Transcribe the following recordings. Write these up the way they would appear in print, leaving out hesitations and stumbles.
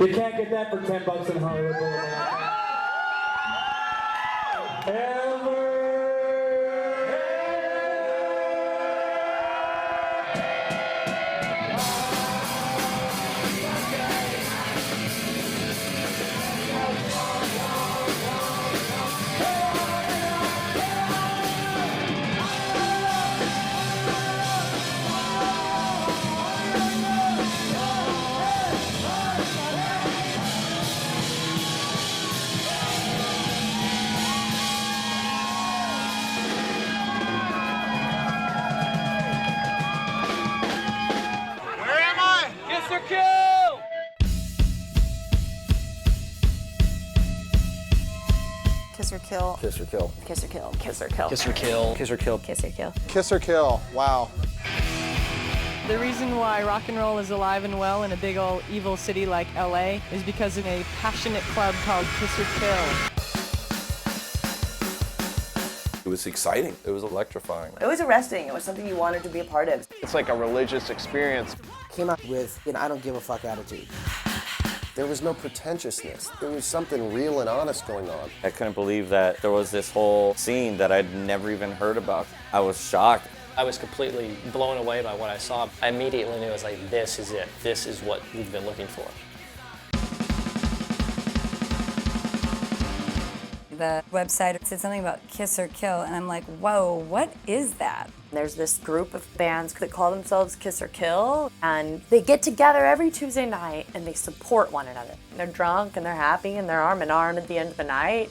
You can't get that for $10 in Hollywood Boulevard. Ever. Kiss or kill. Kiss or kill. Kiss or kill. Kiss or kill. Kiss or kill. Kiss or kill. Kiss or kill. Kiss or kill. Wow. The reason why rock and roll is alive and well in a big old evil city like LA is because of a passionate club called Kiss or Kill. It was exciting. It was electrifying. It was arresting. It was something you wanted to be a part of. It's like a religious experience. Came out with an I don't give a fuck attitude. There was no pretentiousness. There was something real and honest going on. I couldn't believe that there was this whole scene that I'd never even heard about. I was shocked. I was completely blown away by what I saw. I immediately knew, I was like, this is it. This is what we've been looking for. The website said something about Kiss or Kill, and I'm like, whoa, what is that? There's this group of bands that call themselves Kiss or Kill, and they get together every Tuesday night and they support one another. They're drunk and they're happy and they're arm in arm at the end of the night.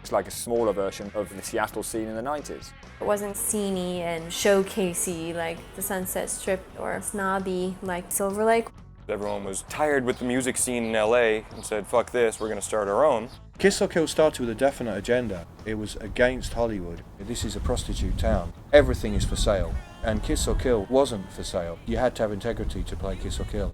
It's like a smaller version of the Seattle scene in the 90s. It wasn't sceney and showcasey like the Sunset Strip or snobby like Silverlake. Everyone was tired with the music scene in LA and said, fuck this, we're going to start our own. Kiss or Kill started with a definite agenda. It was against Hollywood. This is a prostitute town. Everything is for sale. And Kiss or Kill wasn't for sale. You had to have integrity to play Kiss or Kill.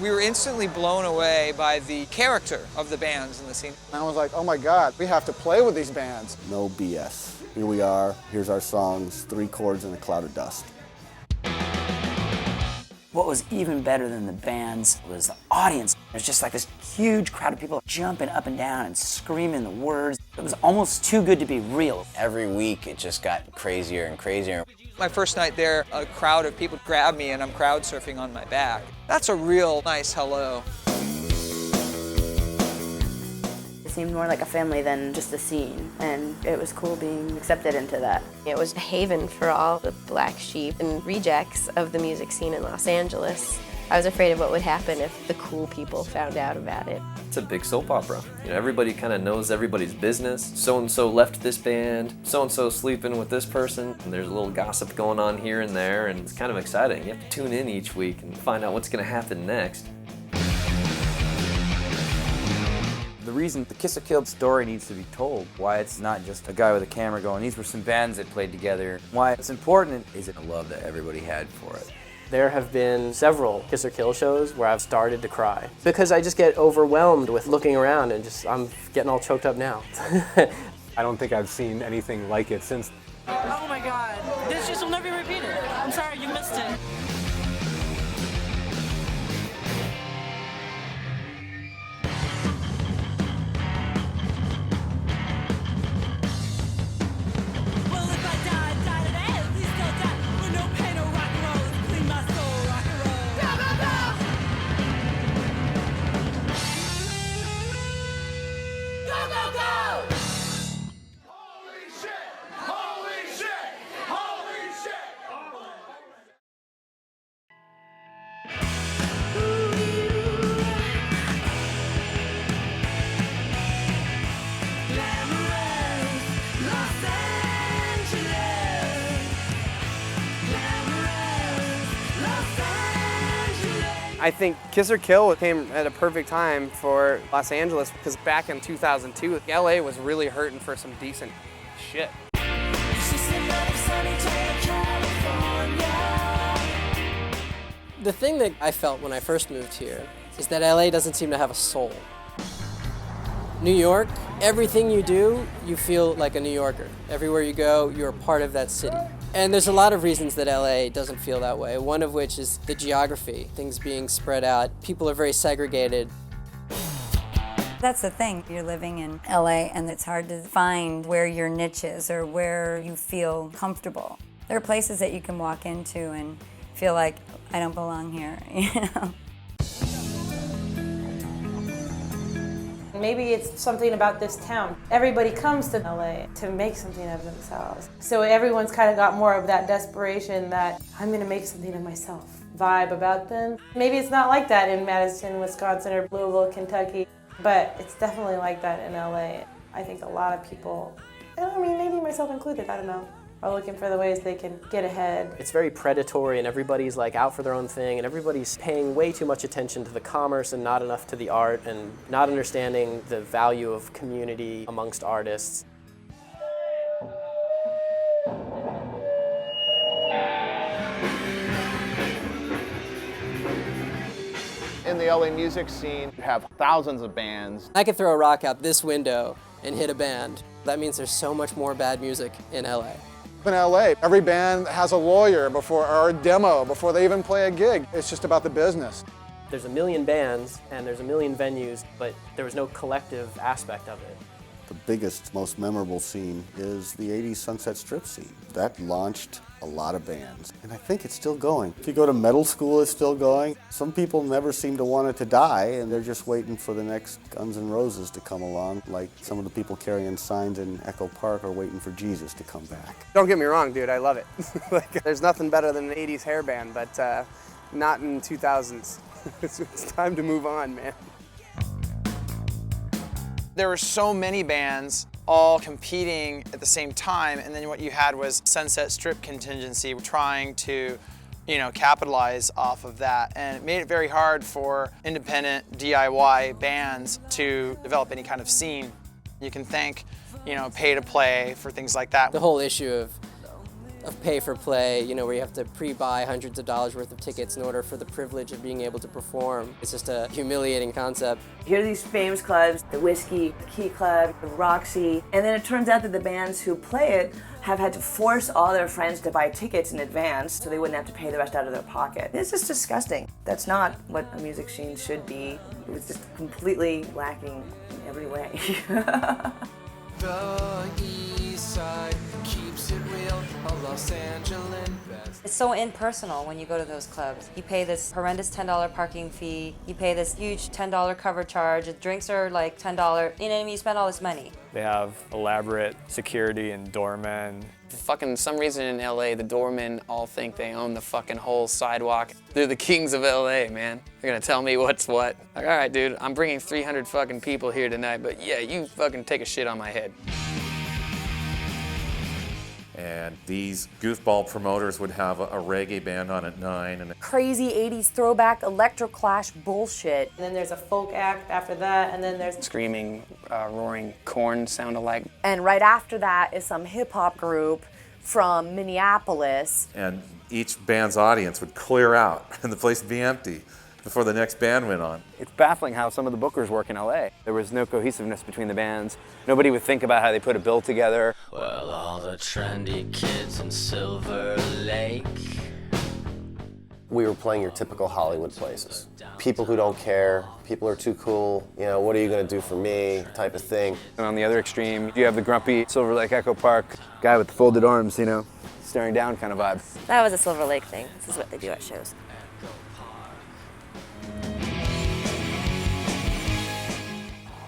We were instantly blown away by the character of the bands in the scene. And I was like, oh my God, we have to play with these bands. No BS. Here we are. Here's our songs. 3 chords and a cloud of dust. What was even better than the bands was the audience. It was just like this huge crowd of people jumping up and down and screaming the words. It was almost too good to be real. Every week it just got crazier and crazier. My first night there, a crowd of people grabbed me and I'm crowd surfing on my back. That's a real nice hello. It seemed more like a family than just a scene, and it was cool being accepted into that. It was a haven for all the black sheep and rejects of the music scene in Los Angeles. I was afraid of what would happen if the cool people found out about it. It's a big soap opera. You know, everybody kind of knows everybody's business. So-and-so left this band, so-and-so sleeping with this person, and there's a little gossip going on here and there, and it's kind of exciting. You have to tune in each week and find out what's going to happen next. The reason the Kiss or Kill story needs to be told, why it's not just a guy with a camera going, these were some bands that played together, why it's important is the love that everybody had for it. There have been several Kiss or Kill shows where I've started to cry because I just get overwhelmed with looking around and I'm getting all choked up now. I don't think I've seen anything like it since. Oh my God, this just will never be repeated. I'm sorry, you missed it. I think Kiss or Kill came at a perfect time for Los Angeles because back in 2002, LA was really hurting for some decent shit. The thing that I felt when I first moved here is that LA doesn't seem to have a soul. New York, everything you do, you feel like a New Yorker. Everywhere you go, you're a part of that city. And there's a lot of reasons that LA doesn't feel that way, one of which is the geography, things being spread out. People are very segregated. That's the thing, you're living in LA and it's hard to find where your niche is or where you feel comfortable. There are places that you can walk into and feel like, I don't belong here, you know? Maybe it's something about this town. Everybody comes to LA to make something of themselves. So everyone's kind of got more of that desperation that I'm gonna make something of myself vibe about them. Maybe it's not like that in Madison, Wisconsin or Louisville, Kentucky, but it's definitely like that in LA. I think a lot of people, I mean, maybe myself included, I don't know, are looking for the ways they can get ahead. It's very predatory and everybody's like out for their own thing and everybody's paying way too much attention to the commerce and not enough to the art and not understanding the value of community amongst artists. In the LA music scene, you have thousands of bands. I could throw a rock out this window and hit a band. That means there's so much more bad music in LA. In LA, every band has a lawyer or a demo before they even play a gig. It's just about the business. There's a million bands and there's a million venues, but there was no collective aspect of it. The biggest, most memorable scene is the 80s Sunset Strip scene. That launched a lot of bands, and I think it's still going. If you go to metal school, it's still going. Some people never seem to want it to die, and they're just waiting for the next Guns N' Roses to come along, like some of the people carrying signs in Echo Park are waiting for Jesus to come back. Don't get me wrong, dude, I love it. Like, there's nothing better than an 80s hair band, but not in 2000s. It's time to move on, man. There were so many bands all competing at the same time, and then what you had was Sunset Strip contingency trying to, capitalize off of that, and it made it very hard for independent DIY bands to develop any kind of scene. You can thank, pay to play for things like that. The whole issue of pay for play, where you have to pre-buy hundreds of dollars worth of tickets in order for the privilege of being able to perform. It's just a humiliating concept. Here are these famous clubs, the Whiskey, the Key Club, the Roxy, and then it turns out that the bands who play it have had to force all their friends to buy tickets in advance so they wouldn't have to pay the rest out of their pocket. It's just disgusting. That's not what a music scene should be. It was just completely lacking in every way. The east side keeps it real, a Los Angeles best. It's so impersonal when you go to those clubs. You pay this horrendous $10 parking fee, you pay this huge $10 cover charge, the drinks are like $10, you know what I mean? You spend all this money. They have elaborate security and doormen. Fucking some reason in LA, the doormen all think they own the fucking whole sidewalk. They're the kings of LA, man. They're gonna tell me what's what. Like, all right, dude, I'm bringing 300 fucking people here tonight, but yeah, you fucking take a shit on my head. And these goofball promoters would have a reggae band on at 9. And Crazy 80s throwback electroclash bullshit. And then there's a folk act after that, and then there's Screaming, roaring corn sound alike. And right after that is some hip hop group from Minneapolis. and each band's audience would clear out and the place would be empty before the next band went on. It's baffling how some of the bookers work in LA. There was no cohesiveness between the bands. Nobody would think about how they put a bill together. Well, all the trendy kids in Silverlake. We were playing your typical Hollywood places. People who don't care, people are too cool, what are you gonna do for me, type of thing. And on the other extreme, you have the grumpy Silverlake Echo Park guy with the folded arms, staring down kind of vibe. That was a Silver Lake thing. This is what they do at shows.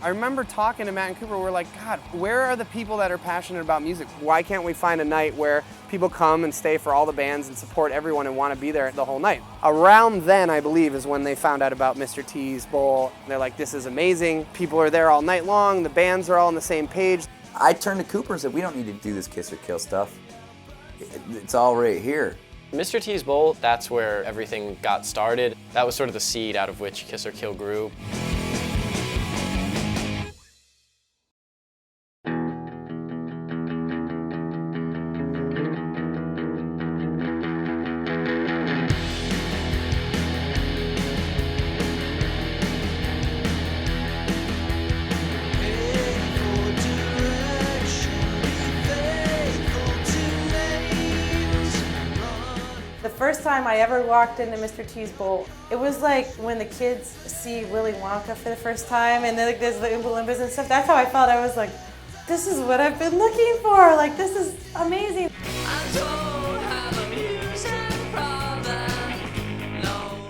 I remember talking to Matt and Cooper, we're like, God, where are the people that are passionate about music? Why can't we find a night where people come and stay for all the bands and support everyone and want to be there the whole night? Around then, I believe, is when they found out about Mr. T's Bowl. They're like, this is amazing. People are there all night long. The bands are all on the same page. I turned to Cooper and said, we don't need to do this Kiss or Kill stuff. It's all right here. Mr. T's Bowl, that's where everything got started. That was sort of the seed out of which Kiss or Kill grew. Hey, time I ever walked into Mr. T's Bowl, it was like when the kids see Willy Wonka for the first time and then like, there's the Oompa Loompas and stuff. That's how I felt. I was like, this is what I've been looking for. Like, this is amazing.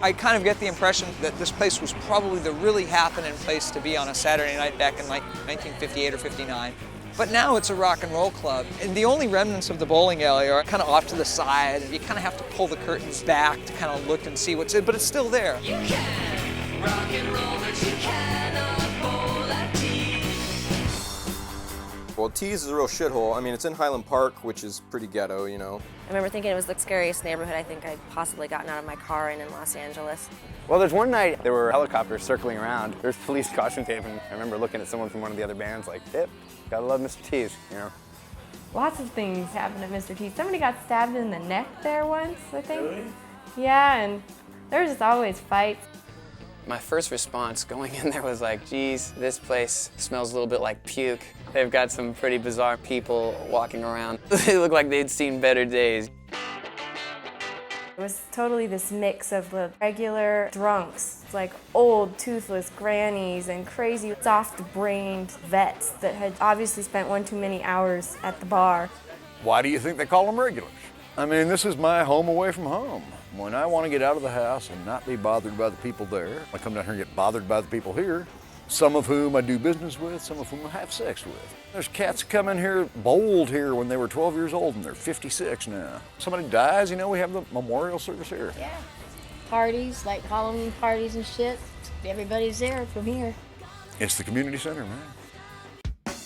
I kind of get the impression that this place was probably the really happening place to be on a Saturday night back in like 1958 or 59. But now it's a rock and roll club, and the only remnants of the bowling alley are kind of off to the side. You kind of have to pull the curtains back to kind of look and see what's in, but it's still there. You can rock and roll, but you cannot bowl at Tees. Well, Tees is a real shithole. I mean, it's in Highland Park, which is pretty ghetto, you know. I remember thinking it was the scariest neighborhood I think I'd possibly gotten out of my car in Los Angeles. Well, there's one night there were helicopters circling around. There's police caution tape, and I remember looking at someone from one of the other bands like, yep, gotta love Mr. T's, you know. Lots of things happened at Mr. T's. Somebody got stabbed in the neck there once, I think. Really? Yeah, and there's just always fights. My first response going in there was like, geez, this place smells a little bit like puke. They've got some pretty bizarre people walking around. They look like they'd seen better days. It was totally this mix of the regular drunks, like old, toothless grannies and crazy, soft-brained vets that had obviously spent one too many hours at the bar. Why do you think they call them regulars? I mean, this is my home away from home. When I want to get out of the house and not be bothered by the people there, I come down here and get bothered by the people here, some of whom I do business with, some of whom I have sex with. There's cats come in here, bowled here when they were 12 years old and they're 56 now. Somebody dies, you know, we have the memorial service here. Yeah. Parties, like Halloween parties and shit. Everybody's there from here. It's the community center, man.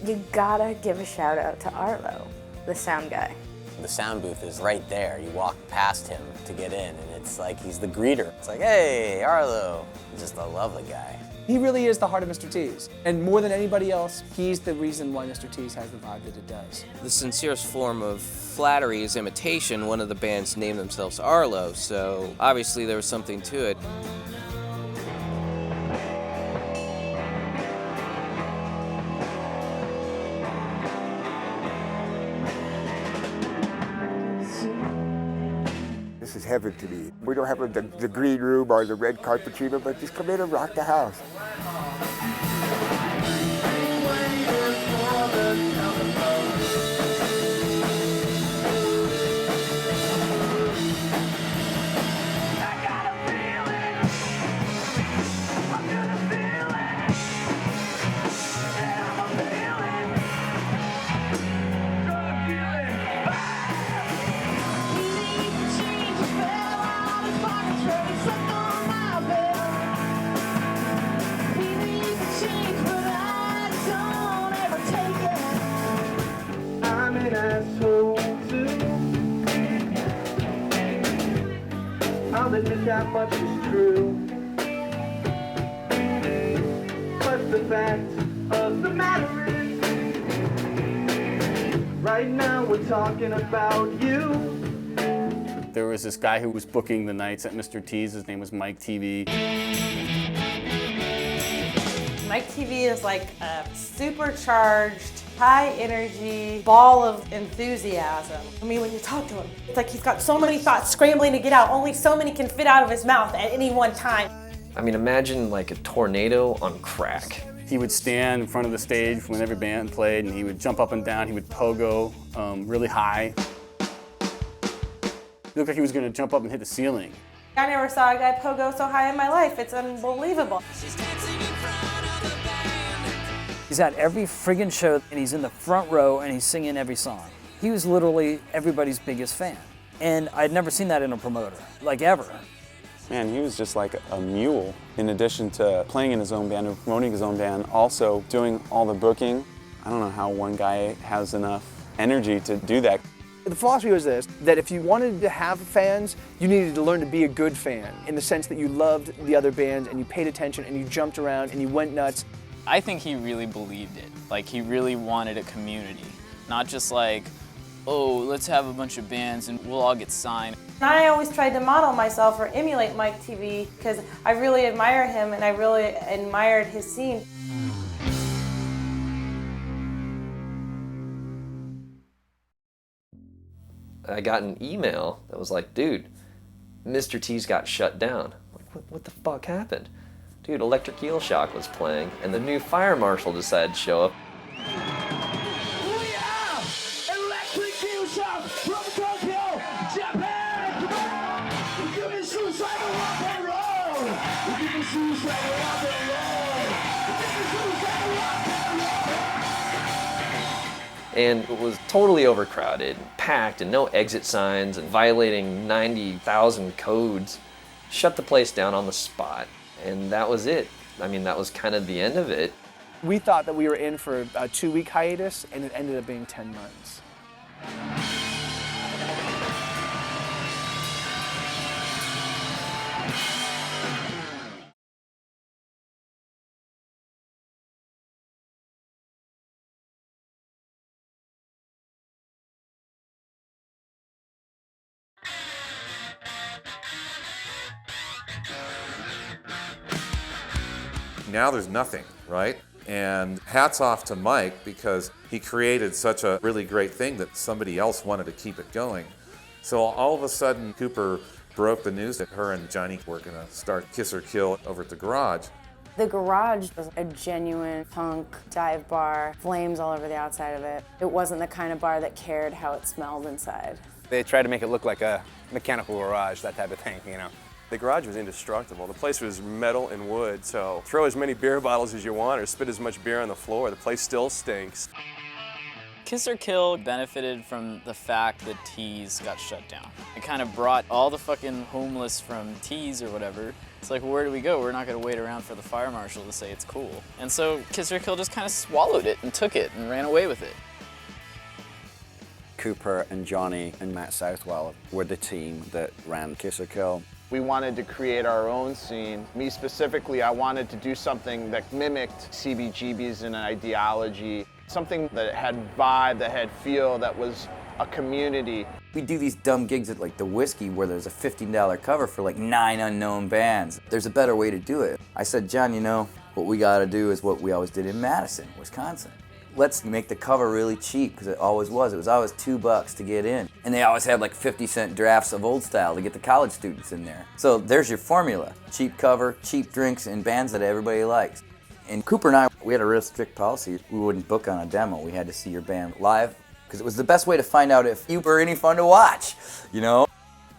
You gotta give a shout out to Arlo, the sound guy. The sound booth is right there. You walk past him to get in, and it's like he's the greeter. It's like, hey, Arlo. He's just a lovely guy. He really is the heart of Mr. T's. And more than anybody else, he's the reason why Mr. T's has the vibe that it does. The sincerest form of flattery is imitation. One of the bands named themselves Arlo, so obviously there was something to it. This is heaven to me. We don't have the green room or the red carpet treatment, but just come in and rock the house. I'll admit that much is true. But the fact of the matter is, right now we're talking about you. There was this guy who was booking the nights at Mr. T's. His name was Mike TV. Mike TV is like a supercharged, high-energy ball of enthusiasm. I mean, when you talk to him, it's like he's got so many thoughts scrambling to get out. Only so many can fit out of his mouth at any one time. I mean, imagine like a tornado on crack. He would stand in front of the stage when every band played, and he would jump up and down. He would pogo really high. It looked like he was going to jump up and hit the ceiling. I never saw a guy pogo so high in my life. It's unbelievable. He's at every friggin' show, and he's in the front row, and he's singing every song. He was literally everybody's biggest fan. And I'd never seen that in a promoter, like ever. Man, he was just like a mule. In addition to playing in his own band and promoting his own band, also doing all the booking. I don't know how one guy has enough energy to do that. The philosophy was this, that if you wanted to have fans, you needed to learn to be a good fan, in the sense that you loved the other bands and you paid attention and you jumped around and you went nuts. I think he really believed it. Like, he really wanted a community. Not just like, oh, let's have a bunch of bands and we'll all get signed. I always tried to model myself or emulate Mike TV because I really admire him and I really admired his scene. I got an email that was like, dude, Mr. T's got shut down. What the fuck happened? Dude, Electric Eel Shock was playing, and the new fire marshal decided to show up. Electric Eel Shock from Tokyo, Japan! Give me suicidal rock and roll! Give me suicidal rock and roll! Give me suicidal rock and roll! And it was totally overcrowded, packed, and no exit signs, and violating 90,000 codes. Shut the place down on the spot, and that was it. I mean, that was kind of the end of it. We thought that we were in for a 2-week hiatus, and it ended up being 10 months. Now there's nothing, right? And hats off to Mike because he created such a really great thing that somebody else wanted to keep it going. So all of a sudden, Cooper broke the news that her and Johnny were gonna start Kiss or Kill over at the garage. The garage was a genuine punk dive bar, flames all over the outside of it. It wasn't the kind of bar that cared how it smelled inside. They tried to make it look like a mechanical garage, that type of thing, you know. The garage was indestructible. The place was metal and wood, so throw as many beer bottles as you want or spit as much beer on the floor. The place still stinks. Kiss or Kill benefited from the fact that Tees got shut down. It kind of brought all the fucking homeless from Tees or whatever. It's like, where do we go? We're not gonna wait around for the fire marshal to say it's cool. And so Kiss or Kill just kind of swallowed it and took it and ran away with it. Cooper and Johnny and Matt Southwell were the team that ran Kiss or Kill. We wanted to create our own scene. Me specifically, I wanted to do something that mimicked CBGB's in an ideology, something that had vibe, that had feel, that was a community. We do these dumb gigs at like the Whiskey where there's a $15 cover for like 9 unknown bands. There's a better way to do it. I said, John, you know, what we gotta do is what we always did in Madison, Wisconsin. Let's make the cover really cheap, because it always was. It was always $2 to get in. And they always had like 50-cent drafts of old style to get the college students in there. So there's your formula. Cheap cover, cheap drinks, and bands that everybody likes. And Cooper and I, we had a real strict policy. We wouldn't book on a demo. We had to see your band live, because it was the best way to find out if you were any fun to watch, you know?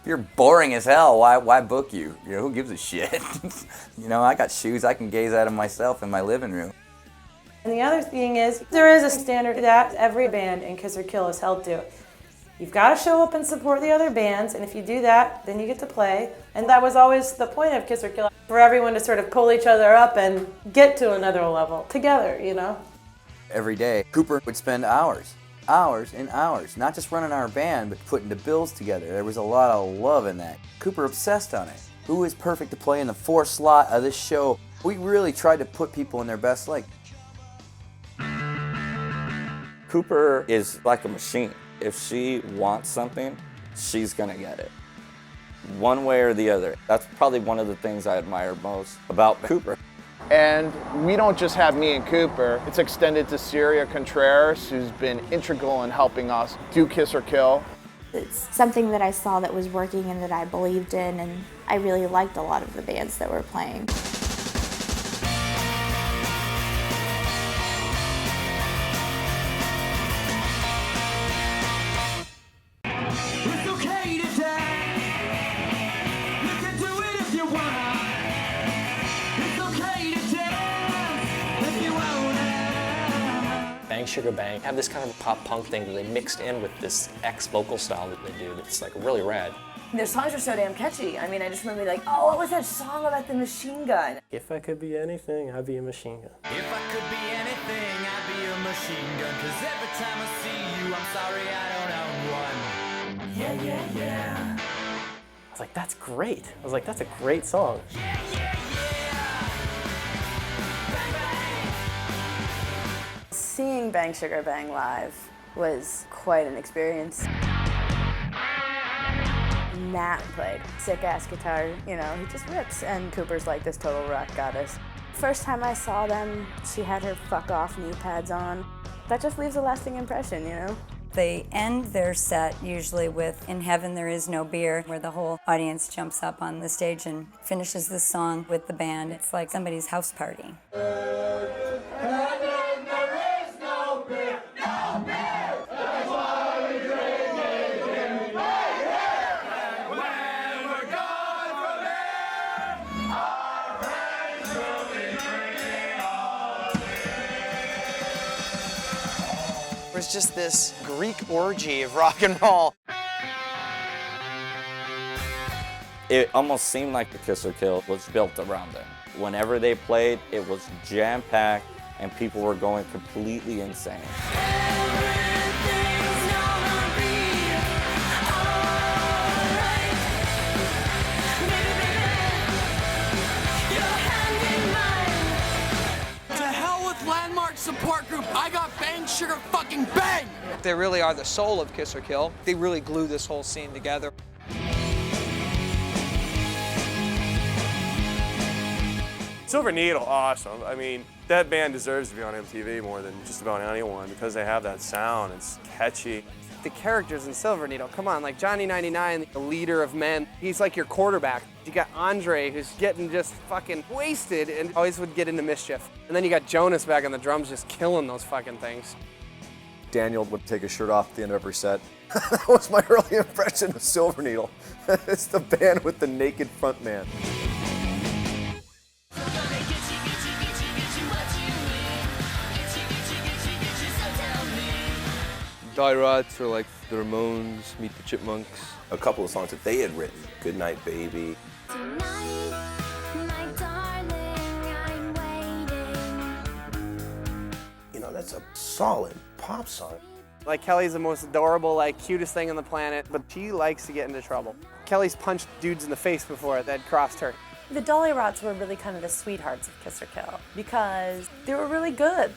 If you're boring as hell, why book you? You know, who gives a shit? You know, I got shoes I can gaze at them myself in my living room. And the other thing is, there is a standard that every band in Kiss or Kill is held to. You've got to show up and support the other bands, and if you do that, then you get to play. And that was always the point of Kiss or Kill, for everyone to sort of pull each other up and get to another level together, you know? Every day, Cooper would spend hours and hours, not just running our band, but putting the bills together. There was a lot of love in that. Cooper obsessed on it. Who is perfect to play in the 4th slot of this show? We really tried to put people in their best light. Cooper is like a machine. If she wants something, she's gonna get it. One way or the other. That's probably one of the things I admire most about Cooper. And we don't just have me and Cooper. It's extended to Syria Contreras, who's been integral in helping us do Kiss or Kill. It's something that I saw that was working and that I believed in, and I really liked a lot of the bands that were playing. It's okay to die. You can do it if you wanna. It's okay to dance if you wanna. Bang Sugar Bang have this kind of pop punk thing that they mixed in with this X vocal style that they do. It's like really rad. Their songs are so damn catchy. I mean, I just remember like, oh, what was that song about the machine gun? If I could be anything, I'd be a machine gun. If I could be anything, I'd be a machine gun. 'Cause every time I see you, I'm sorry I don't own one. Yeah, yeah, yeah. I was like, that's great. I was like, that's a great song. Seeing Bang Sugar Bang live was quite an experience. Matt played sick-ass guitar, you know, he just rips, and Cooper's like this total rock goddess. First time I saw them, she had her fuck off knee pads on. That just leaves a lasting impression, you know? They end their set usually with In Heaven There Is No Beer, where the whole audience jumps up on the stage and finishes the song with the band. It's like somebody's house party. It was just this Greek orgy of rock and roll. It almost seemed like the Kiss or Kill was built around them. Whenever they played, it was jam-packed and people were going completely insane. Support group. I got bang, sugar, fucking bang! They really are the soul of Kiss or Kill. They really glue this whole scene together. Silver Needle, awesome. I mean, that band deserves to be on MTV more than just about anyone because they have that sound. It's catchy. The characters in Silver Needle, come on, like Johnny 99, the leader of men, he's like your quarterback. You got Andre, who's getting just fucking wasted and always would get into mischief. And then you got Jonas back on the drums just killing those fucking things. Daniel would take his shirt off at the end of every set. That was my early impression of Silver Needle. It's the band with the naked front man. Die Rats or like the Ramones, Meet the Chipmunks. A couple of songs that they had written, Goodnight Baby. You know, that's a solid pop song. Like Kelly's the most adorable, like cutest thing on the planet, but she likes to get into trouble. Kelly's punched dudes in the face before that crossed her. The Dolly Rots were really kind of the sweethearts of Kiss or Kill because they were really good.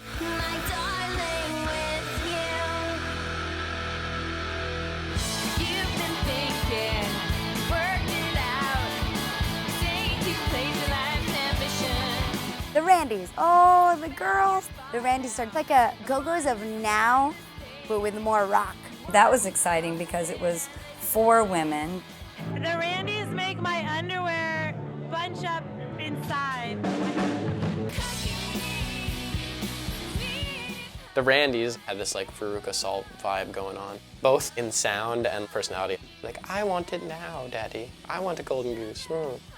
The Randys, oh, the girls. The Randys are like a Go-Go's of now, but with more rock. That was exciting because it was 4 women. The Randys make my underwear bunch up inside. The Randys had this like Veruca Salt vibe going on, both in sound and personality. Like, I want it now, Daddy. I want a golden goose.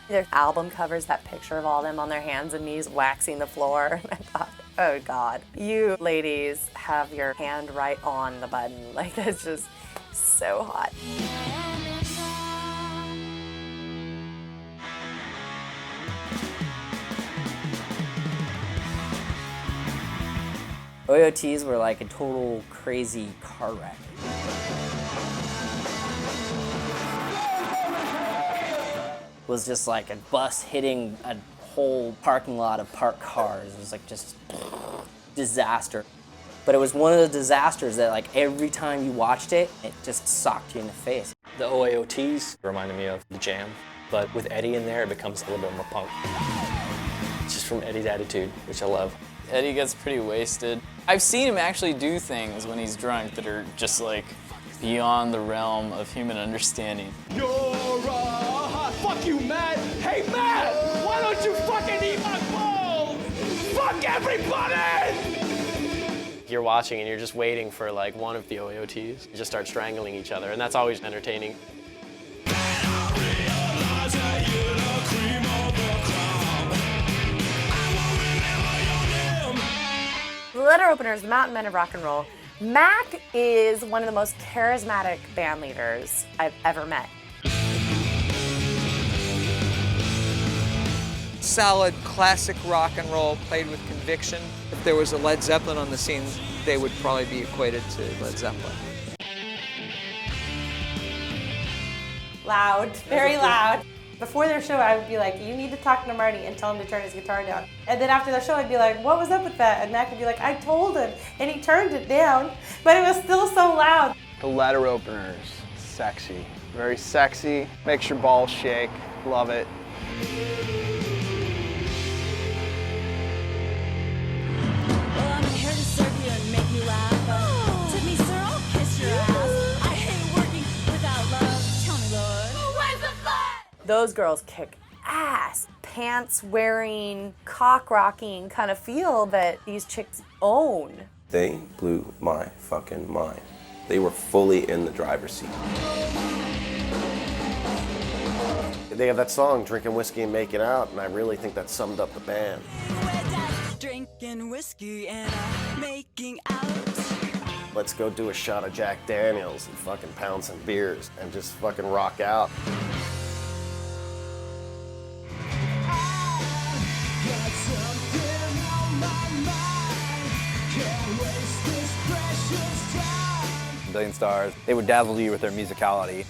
Their album covers that picture of all of them on their hands and knees waxing the floor. I thought, oh God, you ladies have your hand right on the button. Like, that's just so hot. OOTs were like a total crazy car wreck. It was just like a bus hitting a whole parking lot of parked cars. It was like just disaster. But it was one of the disasters that like every time you watched it, it just socked you in the face. The OAOTs reminded me of the Jam, but with Eddie in there, it becomes a little bit more punk. Just from Eddie's attitude, which I love. Eddie gets pretty wasted. I've seen him actually do things when he's drunk that are just like beyond the realm of human understanding. Fuck you, Matt! Hey, Matt! Why don't you fucking eat my balls? Fuck everybody! You're watching and you're just waiting for like one of the OAOTs to just start strangling each other, and that's always entertaining. The letter openers, the Mountain Men of Rock and Roll. Mac is one of the most charismatic band leaders I've ever met. Solid, classic rock and roll played with conviction. If there was a Led Zeppelin on the scene, they would probably be equated to Led Zeppelin. Loud, very loud. Before their show, I would be like, you need to talk to Marty and tell him to turn his guitar down. And then after the show, I'd be like, what was up with that? And Mac would be like, I told him, and he turned it down, but it was still so loud. The letter openers, sexy. Very sexy, makes your balls shake, love it. I'm here to serve you and make you laugh. To me, sir, I'll kiss your Those girls kick ass. Pants wearing, cock rocking kind of feel that these chicks own. They blew my fucking mind. They were fully in the driver's seat. They have that song, Drinking Whiskey and Making Out, and I really think that summed up the band. Drinking whiskey and making out. Let's go do a shot of Jack Daniels and fucking pound some beers and just fucking rock out. Billion Stars, they would dazzle you with their musicality.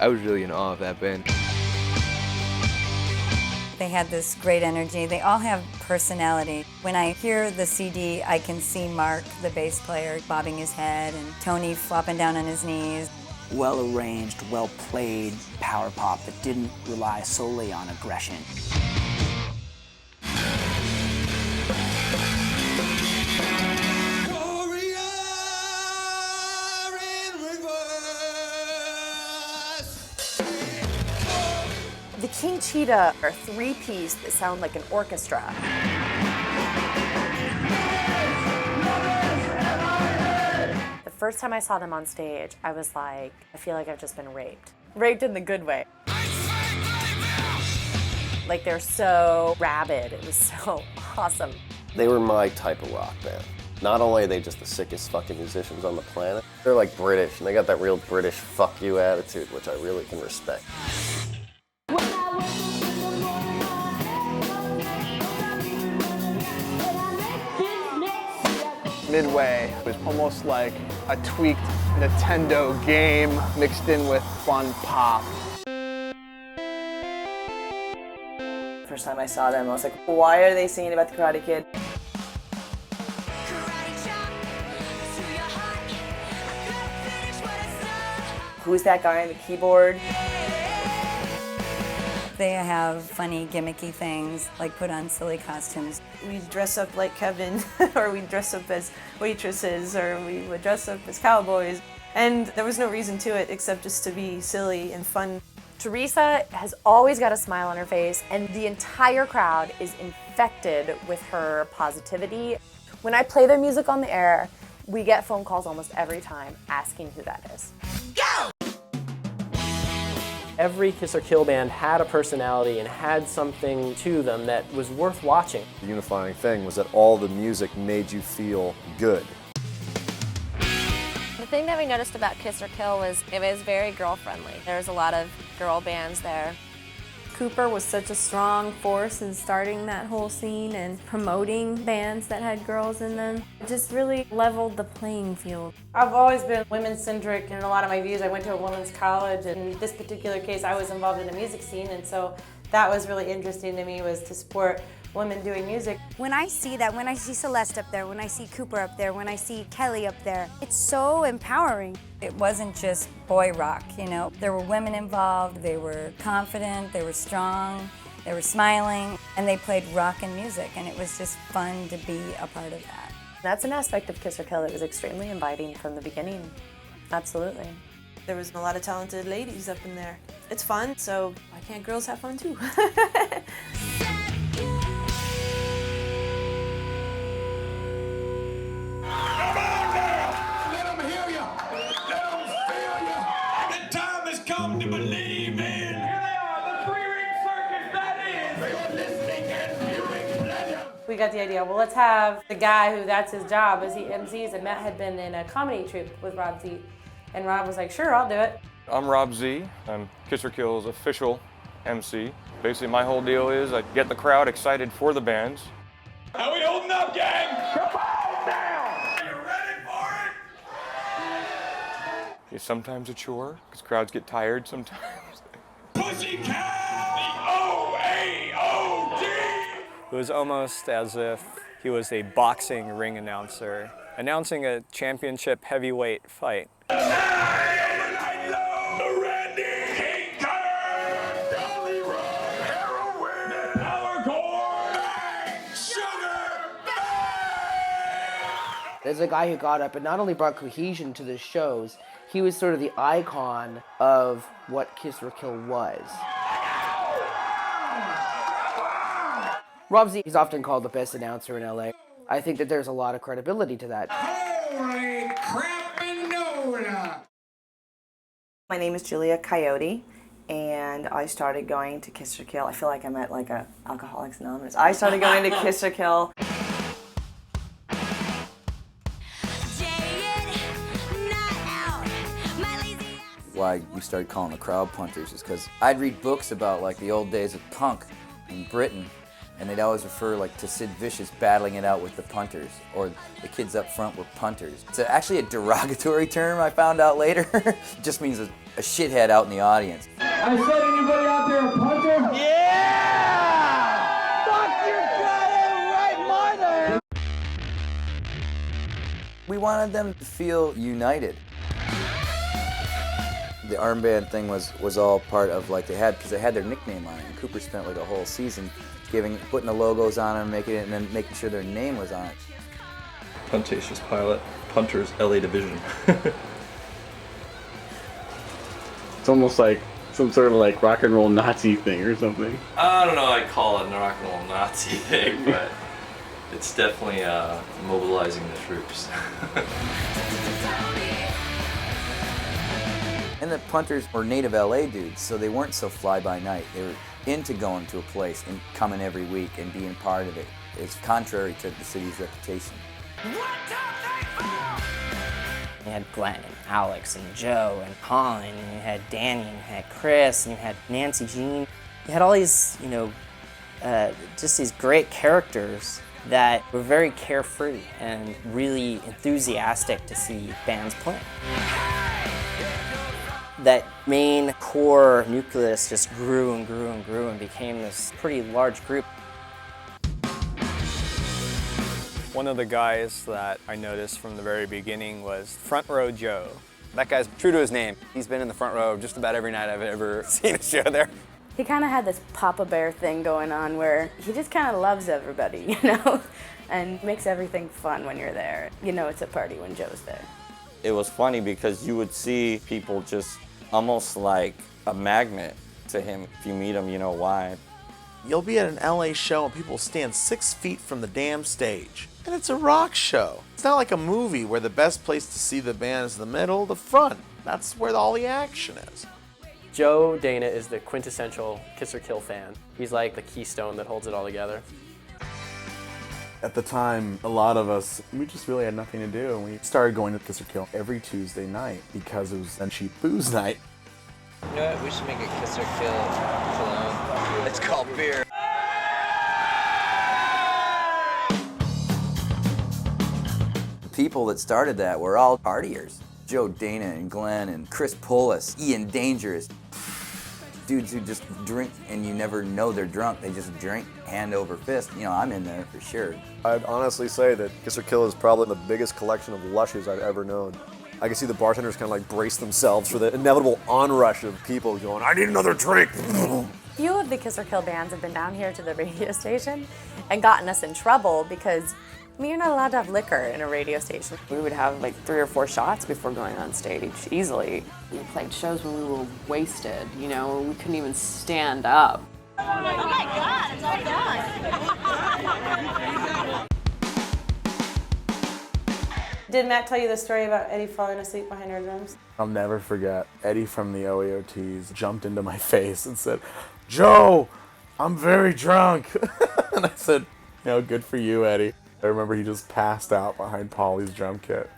I was really in awe of that band. They had this great energy. They all have personality. When I hear the CD, I can see Mark, the bass player, bobbing his head, and Tony flopping down on his knees. Well-arranged, well-played power pop that didn't rely solely on aggression. The King Cheetah are three-piece that sound like an orchestra. The first time I saw them on stage, I was like, I feel like I've just been raped. Raped in the good way. Like they're so rabid. It was so awesome. They were my type of rock band. Not only are they just the sickest fucking musicians on the planet, they're like British, and they got that real British fuck you attitude, which I really can respect. Midway was almost like a tweaked Nintendo game mixed in with fun pop. First time I saw them, I was like, why are they singing about the Karate Kid? Who's that guy on the keyboard? They have funny, gimmicky things, like put on silly costumes. We'd dress up like Kevin, or we'd dress up as waitresses, or we would dress up as cowboys. And there was no reason to it except just to be silly and fun. Teresa has always got a smile on her face, and the entire crowd is infected with her positivity. When I play their music on the air, we get phone calls almost every time asking who that is. Every Kiss or Kill band had a personality and had something to them that was worth watching. The unifying thing was that all the music made you feel good. The thing that we noticed about Kiss or Kill was it was very girl-friendly. There was a lot of girl bands there. Cooper was such a strong force in starting that whole scene and promoting bands that had girls in them. It just really leveled the playing field. I've always been women-centric in a lot of my views. I went to a women's college, and in this particular case, I was involved in a music scene, and so that was really interesting to me, was to support women doing music. When I see that, when I see Celeste up there, when I see Cooper up there, when I see Kelly up there, it's so empowering. It wasn't just boy rock, you know. There were women involved, they were confident, they were strong, they were smiling, and they played rock and music, and it was just fun to be a part of that. That's an aspect of Kiss or Kill that was extremely inviting from the beginning. Absolutely. There was a lot of talented ladies up in there. It's fun, so why can't girls have fun too? Come to believe in. The three-ring circus that is. You're listening and viewing pleasure. We got the idea, well, let's have the guy who that's his job as he MCs, and Matt had been in a comedy troupe with Rob Z. And Rob was like, sure, I'll do it. I'm Rob Z. I'm Kiss or Kill's official MC. Basically, my whole deal is I get the crowd excited for the bands. How we holding up, gang? Come on down. Are you ready for it? It's sometimes a chore, because crowds get tired sometimes. Pussycat! The O-A-O-D! It was almost as if he was a boxing ring announcer, announcing a championship heavyweight fight. as a guy who got up and not only brought cohesion to the shows, he was sort of the icon of what Kiss or Kill was. Rob Z is often called the best announcer in LA. I think that there's a lot of credibility to that. Holy crap-a-nola! My name is Julia Coyote, and I started going to Kiss or Kill. I feel like I'm at like a Alcoholics Anonymous. I started going to Kiss or Kill. Why we started calling the crowd punters is because I'd read books about like the old days of punk in Britain, and they'd always refer like to Sid Vicious battling it out with the punters, or the kids up front were punters. It's actually a derogatory term I found out later. It just means a shithead out in the audience. I said, anybody out there a punter? Yeah! Fuck your goddamn right, Martha! We wanted them to feel united. The armband thing was all part of like because they had their nickname on it. And Cooper spent like a whole season putting the logos on them, making it, and then making sure their name was on it. Puntatious Pilot, Punters LA Division. It's almost like some sort of like rock and roll Nazi thing or something. I don't know, I'd call it a rock and roll Nazi thing, but it's definitely mobilizing the troops. And the punters were native LA dudes, so they weren't so fly-by-night. They were into going to a place and coming every week and being part of it. It's contrary to the city's reputation. You had Glenn and Alex and Joe and Colin, and you had Danny, and you had Chris, and you had Nancy Jean. You had all these, just these great characters that were very carefree and really enthusiastic to see bands play. That main core nucleus just grew and grew and grew and became this pretty large group. One of the guys that I noticed from the very beginning was Front Row Joe. That guy's true to his name. He's been in the front row just about every night I've ever seen a show there. He kind of had this Papa Bear thing going on where he just kind of loves everybody, and makes everything fun when you're there. It's a party when Joe's there. It was funny because you would see people just almost like a magnet to him. If you meet him, you know why. You'll be at an LA show and people stand 6 feet from the damn stage. And it's a rock show. It's not like a movie where the best place to see the band is the middle, the front. That's where all the action is. Joe Dana is the quintessential Kiss or Kill fan. He's like the keystone that holds it all together. At the time, a lot of us, we just really had nothing to do, and we started going to Kiss or Kill every Tuesday night because it was a cheap booze night. You know what? We should make a Kiss or Kill cologne. It's called beer. The people that started that were all partiers. Joe Dana and Glenn and Chris Pullis, Ian Dangerous. Dudes who just drink and you never know they're drunk. They just drink hand over fist. I'm in there for sure. I'd honestly say that Kiss or Kill is probably the biggest collection of lushes I've ever known. I can see the bartenders kind of like brace themselves for the inevitable onrush of people going, I need another drink. Few of the Kiss or Kill bands have been down here to the radio station and gotten us in trouble because you're not allowed to have liquor in a radio station. We would have like 3 or 4 shots before going on stage, easily. We played shows when we were wasted, we couldn't even stand up. Oh my God, it's all done. Did Matt tell you the story about Eddie falling asleep behind our drums? I'll never forget, Eddie from the OEOTs jumped into my face and said, Joe, I'm very drunk. And I said, good for you, Eddie. I remember he just passed out behind Paulie's drum kit.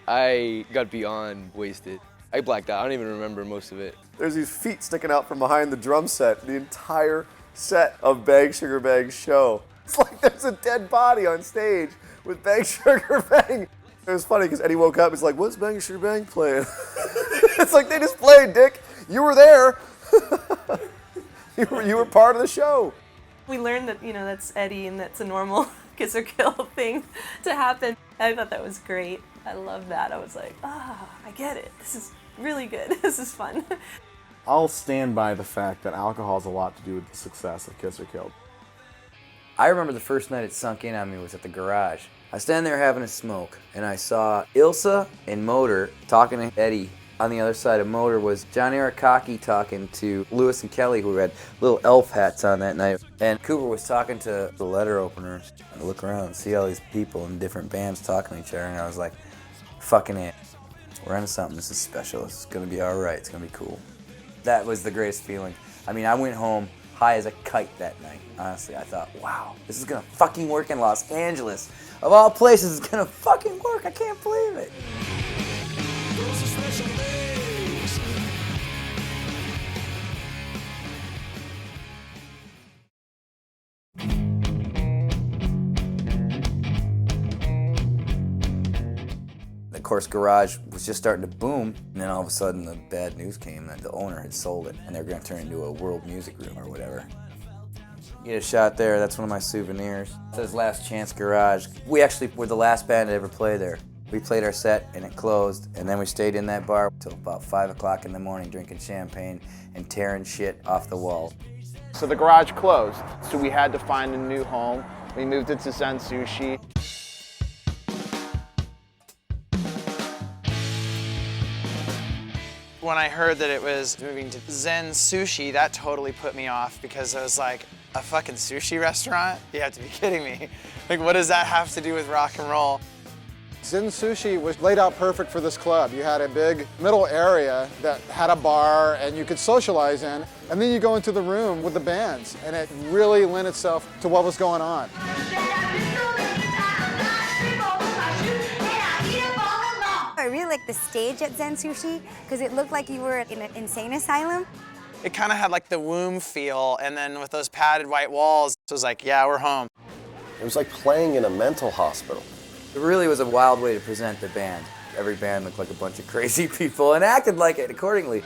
I got beyond wasted. I blacked out. I don't even remember most of it. There's these feet sticking out from behind the drum set, the entire set of Bang Sugar Bang's show. It's like there's a dead body on stage with Bang Sugar Bang. It was funny because Eddie woke up, he's like, what's Bang Sugar Bang playing? It's like, they just played, Dick. You were there. you were part of the show. We learned that, that's Eddie and that's a normal Kiss or Kill thing to happen. I thought that was great. I love that. I was like, I get it. This is really good. This is fun. I'll stand by the fact that alcohol has a lot to do with the success of Kiss or Kill. I remember the first night it sunk in on me was at the garage. I was standing there having a smoke, and I saw Ilsa and Motor talking to Eddie. On the other side of Motor was John Arakaki talking to Lewis and Kelly, who had little elf hats on that night. And Cooper was talking to the letter openers. I look around and see all these people in different bands talking to each other, and I was like, fucking it. We're into something. This is special. This is going to be all right. It's going to be cool. That was the greatest feeling. I mean, I went home high as a kite that night. Honestly, I thought, wow, this is going to fucking work in Los Angeles. Of all places, it's going to fucking work. I can't believe it. Of course, Garage was just starting to boom, and then all of a sudden the bad news came that the owner had sold it, and they were going to turn it into a world music room or whatever. Get a shot there, that's one of my souvenirs. It says Last Chance Garage. We actually were the last band to ever play there. We played our set and it closed, and then we stayed in that bar till about 5 o'clock in the morning drinking champagne and tearing shit off the walls. So the garage closed, so we had to find a new home. We moved it to Zen Sushi. When I heard that it was moving to Zen Sushi, that totally put me off because I was like, a fucking sushi restaurant? You have to be kidding me. Like, what does that have to do with rock and roll? Zen Sushi was laid out perfect for this club. You had a big middle area that had a bar and you could socialize in, and then you go into the room with the bands, and it really lent itself to what was going on. I really liked the stage at Zen Sushi because it looked like you were in an insane asylum. It kind of had like the womb feel, and then with those padded white walls, it was like, yeah, we're home. It was like playing in a mental hospital. It really was a wild way to present the band. Every band looked like a bunch of crazy people and acted like it accordingly.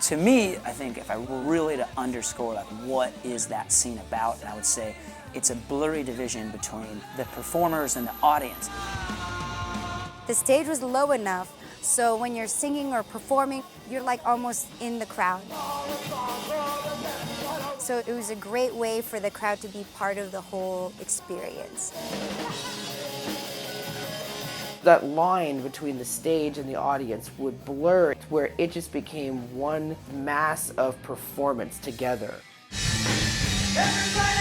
To me, I think if I were really to underscore like what is that scene about, and I would say it's a blurry division between the performers and the audience. The stage was low enough, so when you're singing or performing, you're like almost in the crowd. So it was a great way for the crowd to be part of the whole experience. That line between the stage and the audience would blur, where it just became one mass of performance together. Never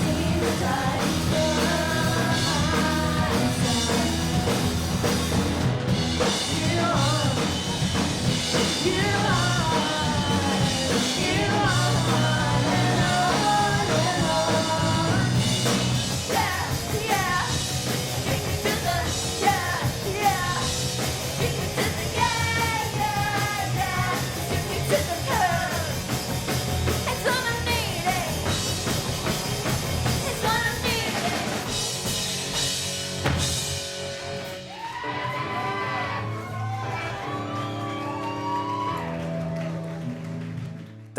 seen the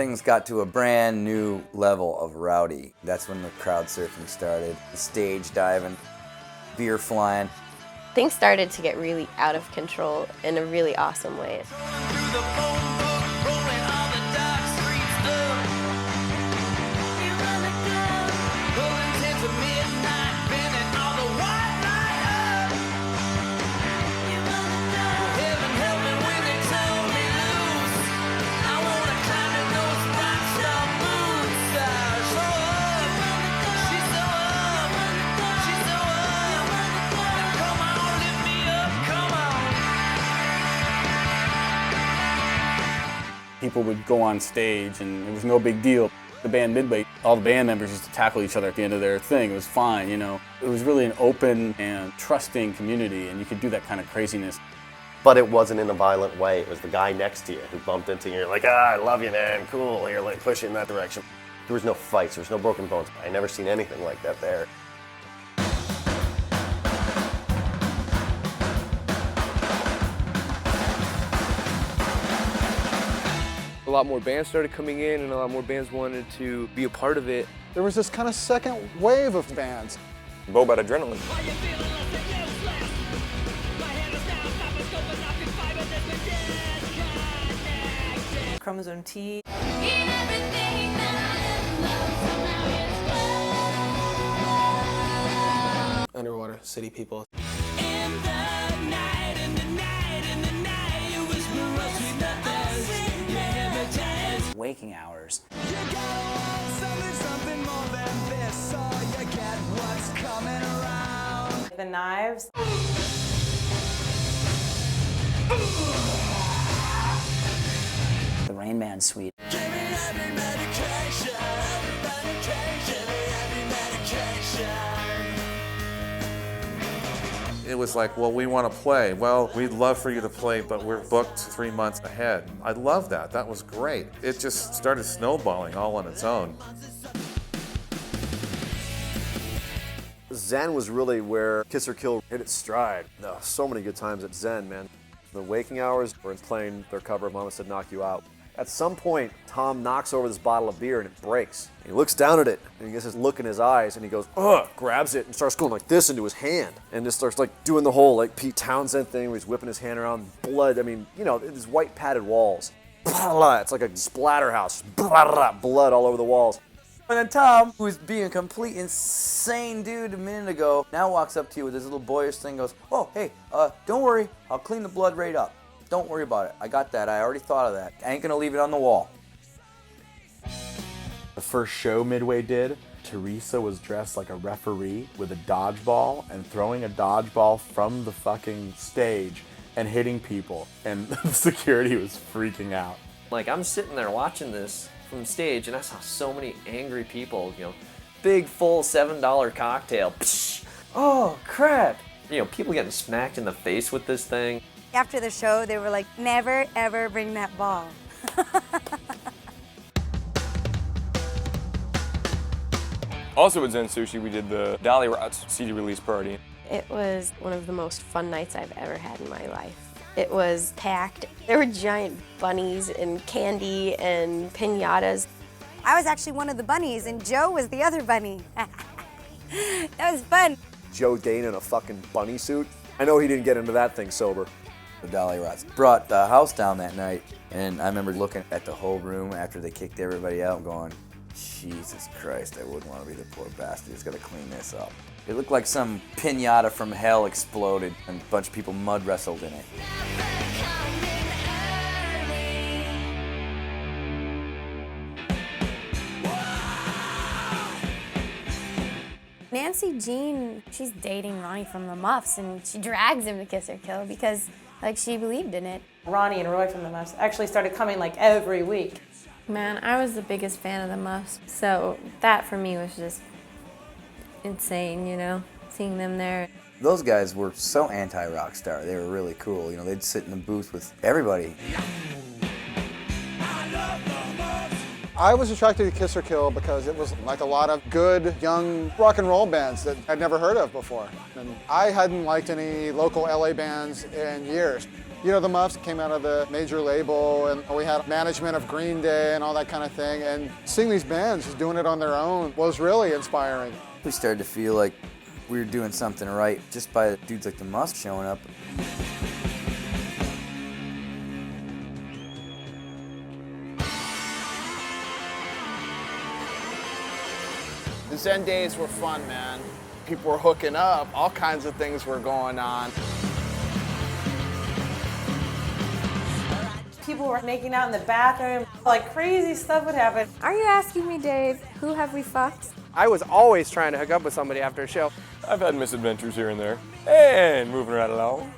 things got to a brand new level of rowdy. That's when the crowd surfing started, the stage diving, beer flying. Things started to get really out of control in a really awesome way. People would go on stage and it was no big deal. The band Midway, all the band members used to tackle each other at the end of their thing. It was fine, you know. It was really an open and trusting community, and you could do that kind of craziness. But it wasn't in a violent way. It was the guy next to you who bumped into you. You're like, I love you, man, cool. You're like, push it in that direction. There was no fights, there was no broken bones. I never seen anything like that there. A lot more bands started coming in and a lot more bands wanted to be a part of it. There was this kind of second wave of bands. Bo about adrenaline. Chromosome T. Underwater City People. Waking hours. The Knives. The Rain Man Suite. It was like, well, we want to play. Well, we'd love for you to play, but we're booked 3 months ahead. I love that. That was great. It just started snowballing all on its own. Zen was really where Kiss or Kill hit its stride. So many good times at Zen, man. The waking hours were playing their cover of Mama Said Knock You Out. At some point, Tom knocks over this bottle of beer and it breaks. He looks down at it and he gets this look in his eyes and he goes, ugh, grabs it and starts going like this into his hand. And just starts like doing the whole like Pete Townsend thing where he's whipping his hand around. Blood, I mean, you know, these white padded walls. It's like a splatterhouse. Blood all over the walls. And then Tom, who was being a complete insane dude a minute ago, now walks up to you with his little boyish thing and goes, oh, hey, don't worry, I'll clean the blood right up. Don't worry about it. I got that. I already thought of that. I ain't gonna leave it on the wall. The first show Midway did, Teresa was dressed like a referee with a dodgeball and throwing a dodgeball from the fucking stage and hitting people. And the security was freaking out. Like, I'm sitting there watching this from stage and I saw so many angry people, you know, big full $7 cocktail. Psh, oh, crap. You know, people getting smacked in the face with this thing. After the show, they were like, never, ever bring that ball. Also at Zen Sushi, we did the Dolly Rots CD release party. It was one of the most fun nights I've ever had in my life. It was packed. There were giant bunnies and candy and piñatas. I was actually one of the bunnies and Joe was the other bunny. That was fun. Joe Dana in a fucking bunny suit. I know he didn't get into that thing sober. The Dolly Rots brought the house down that night, and I remember looking at the whole room after they kicked everybody out and going, Jesus Christ, I wouldn't want to be the poor bastard who's got to clean this up. It looked like some piñata from hell exploded and a bunch of people mud wrestled in it. Nancy Jean, she's dating Ronnie from the Muffs, and she drags him to Kiss or Kill because, like, she believed in it. Ronnie and Roy from the Muffs actually started coming like every week. Man, I was the biggest fan of the Muffs, so that for me was just insane, you know, seeing them there. Those guys were so anti-rock star. They were really cool. You know, they'd sit in the booth with everybody. I was attracted to Kiss or Kill because it was like a lot of good young rock and roll bands that I'd never heard of before. And I hadn't liked any local LA bands in years. You know, the Muffs came out of the major label, and we had management of Green Day and all that kind of thing, and seeing these bands just doing it on their own was really inspiring. We started to feel like we were doing something right just by dudes like the Muffs showing up. The Zen days were fun, man. People were hooking up, all kinds of things were going on. People were making out in the bathroom, like crazy stuff would happen. Are you asking me, Dave, who have we fucked? I was always trying to hook up with somebody after a show. I've had misadventures here and there. And moving right along.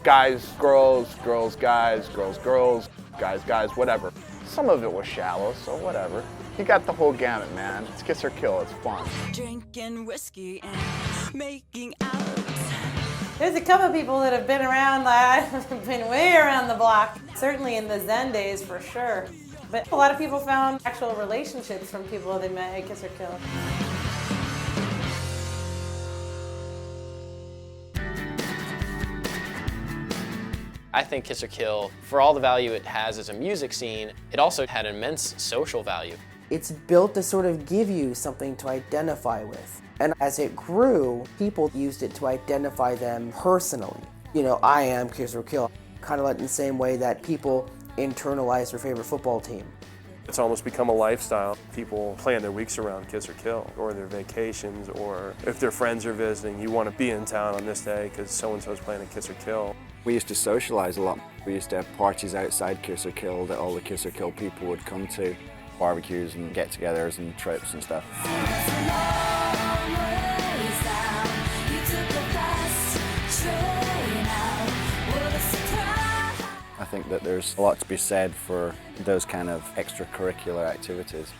Guys, girls, girls, guys, girls, girls, guys, guys, whatever. Some of it was shallow, so whatever. You got the whole gamut, man. It's kiss or kill, it's fun. Drinking whiskey and making out. There's a couple of people that have been around, like, I've been way around the block. Certainly in the Zen days, for sure. But a lot of people found actual relationships from people they met at Kiss or Kill. I think Kiss or Kill, for all the value it has as a music scene, it also had immense social value. It's built to sort of give you something to identify with. And as it grew, people used it to identify them personally. You know, I am Kiss or Kill, kind of like in the same way that people internalize their favorite football team. It's almost become a lifestyle. People plan their weeks around Kiss or Kill, or their vacations, or if their friends are visiting, you want to be in town on this day because so-and-so's playing a Kiss or Kill. We used to socialize a lot. We used to have parties outside Kiss or Kill that all the Kiss or Kill people would come to. Barbecues and get-togethers and trips and stuff. I think that there's a lot to be said for those kind of extracurricular activities.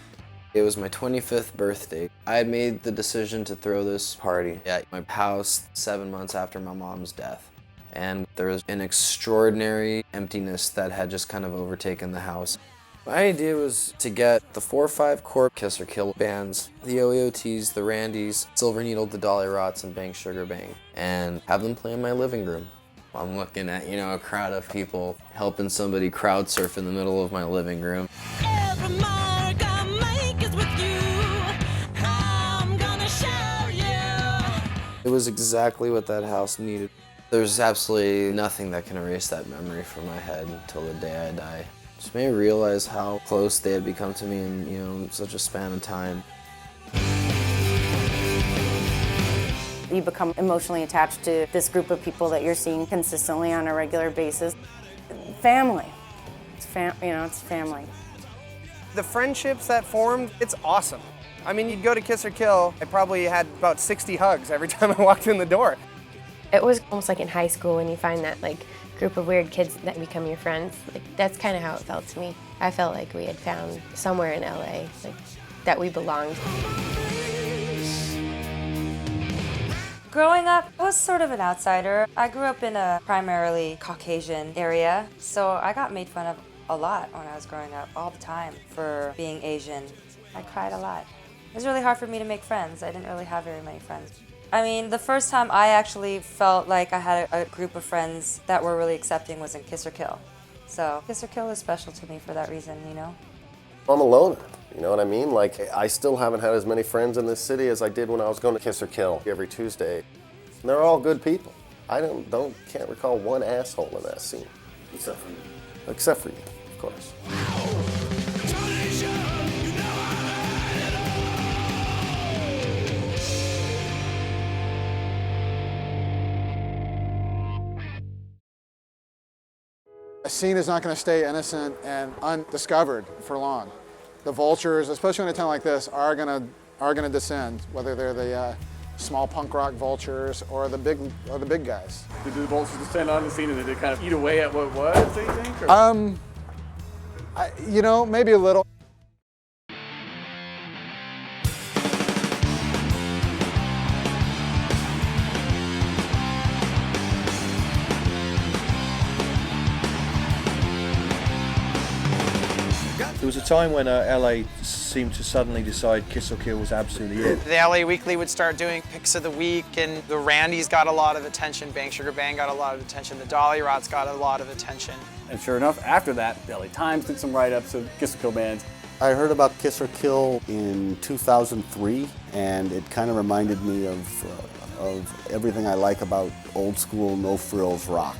It was my 25th birthday. I had made the decision to throw this party at my house 7 months after my mom's death. And there was an extraordinary emptiness that had just kind of overtaken the house. My idea was to get the 4 or 5 core Kiss or Kill bands, the OEOTs, the Randys, Silver Needle, the Dolly Rots, and Bang Sugar Bang, and have them play in my living room. I'm looking at, you know, a crowd of people helping somebody crowd surf in the middle of my living room. Every mark I make is with you. I'm gonna show you. It was exactly what that house needed. There's absolutely nothing that can erase that memory from my head until the day I die. Just made me realize how close they had become to me in, you know, such a span of time. You become emotionally attached to this group of people that you're seeing consistently on a regular basis. Family. It's it's family. The friendships that formed, it's awesome. I mean, you'd go to Kiss or Kill, I probably had about 60 hugs every time I walked in the door. It was almost like in high school when you find that group of weird kids that become your friends. That's kind of how it felt to me. I felt like we had found somewhere in LA, that we belonged. Growing up, I was sort of an outsider. I grew up in a primarily Caucasian area, so I got made fun of a lot when I was growing up, all the time, for being Asian. I cried a lot. It was really hard for me to make friends. I didn't really have very many friends. I mean, the first time I actually felt like I had a group of friends that were really accepting was in Kiss or Kill. So Kiss or Kill is special to me for that reason, you know? I'm a loner, you know what I mean? Like, I still haven't had as many friends in this city as I did when I was going to Kiss or Kill every Tuesday. And they're all good people. I can't recall one asshole in that scene. Except for me. Except for you, of course. A scene is not going to stay innocent and undiscovered for long. The vultures, especially in a town like this, are going to descend, whether they're the small punk rock vultures or the big guys. Did the vultures descend on the scene and did they kind of eat away at what it was, do you think? Or? You know, maybe a little. It was a time when LA seemed to suddenly decide Kiss or Kill was absolutely it. The LA Weekly would start doing picks of the week, and the Randys got a lot of attention, Bang Sugar Bang got a lot of attention, the Dolly Rots got a lot of attention. And sure enough, after that, the LA Times did some write-ups of Kiss or Kill bands. I heard about Kiss or Kill in 2003, and it kind of reminded me of everything I like about old school, no-frills rock.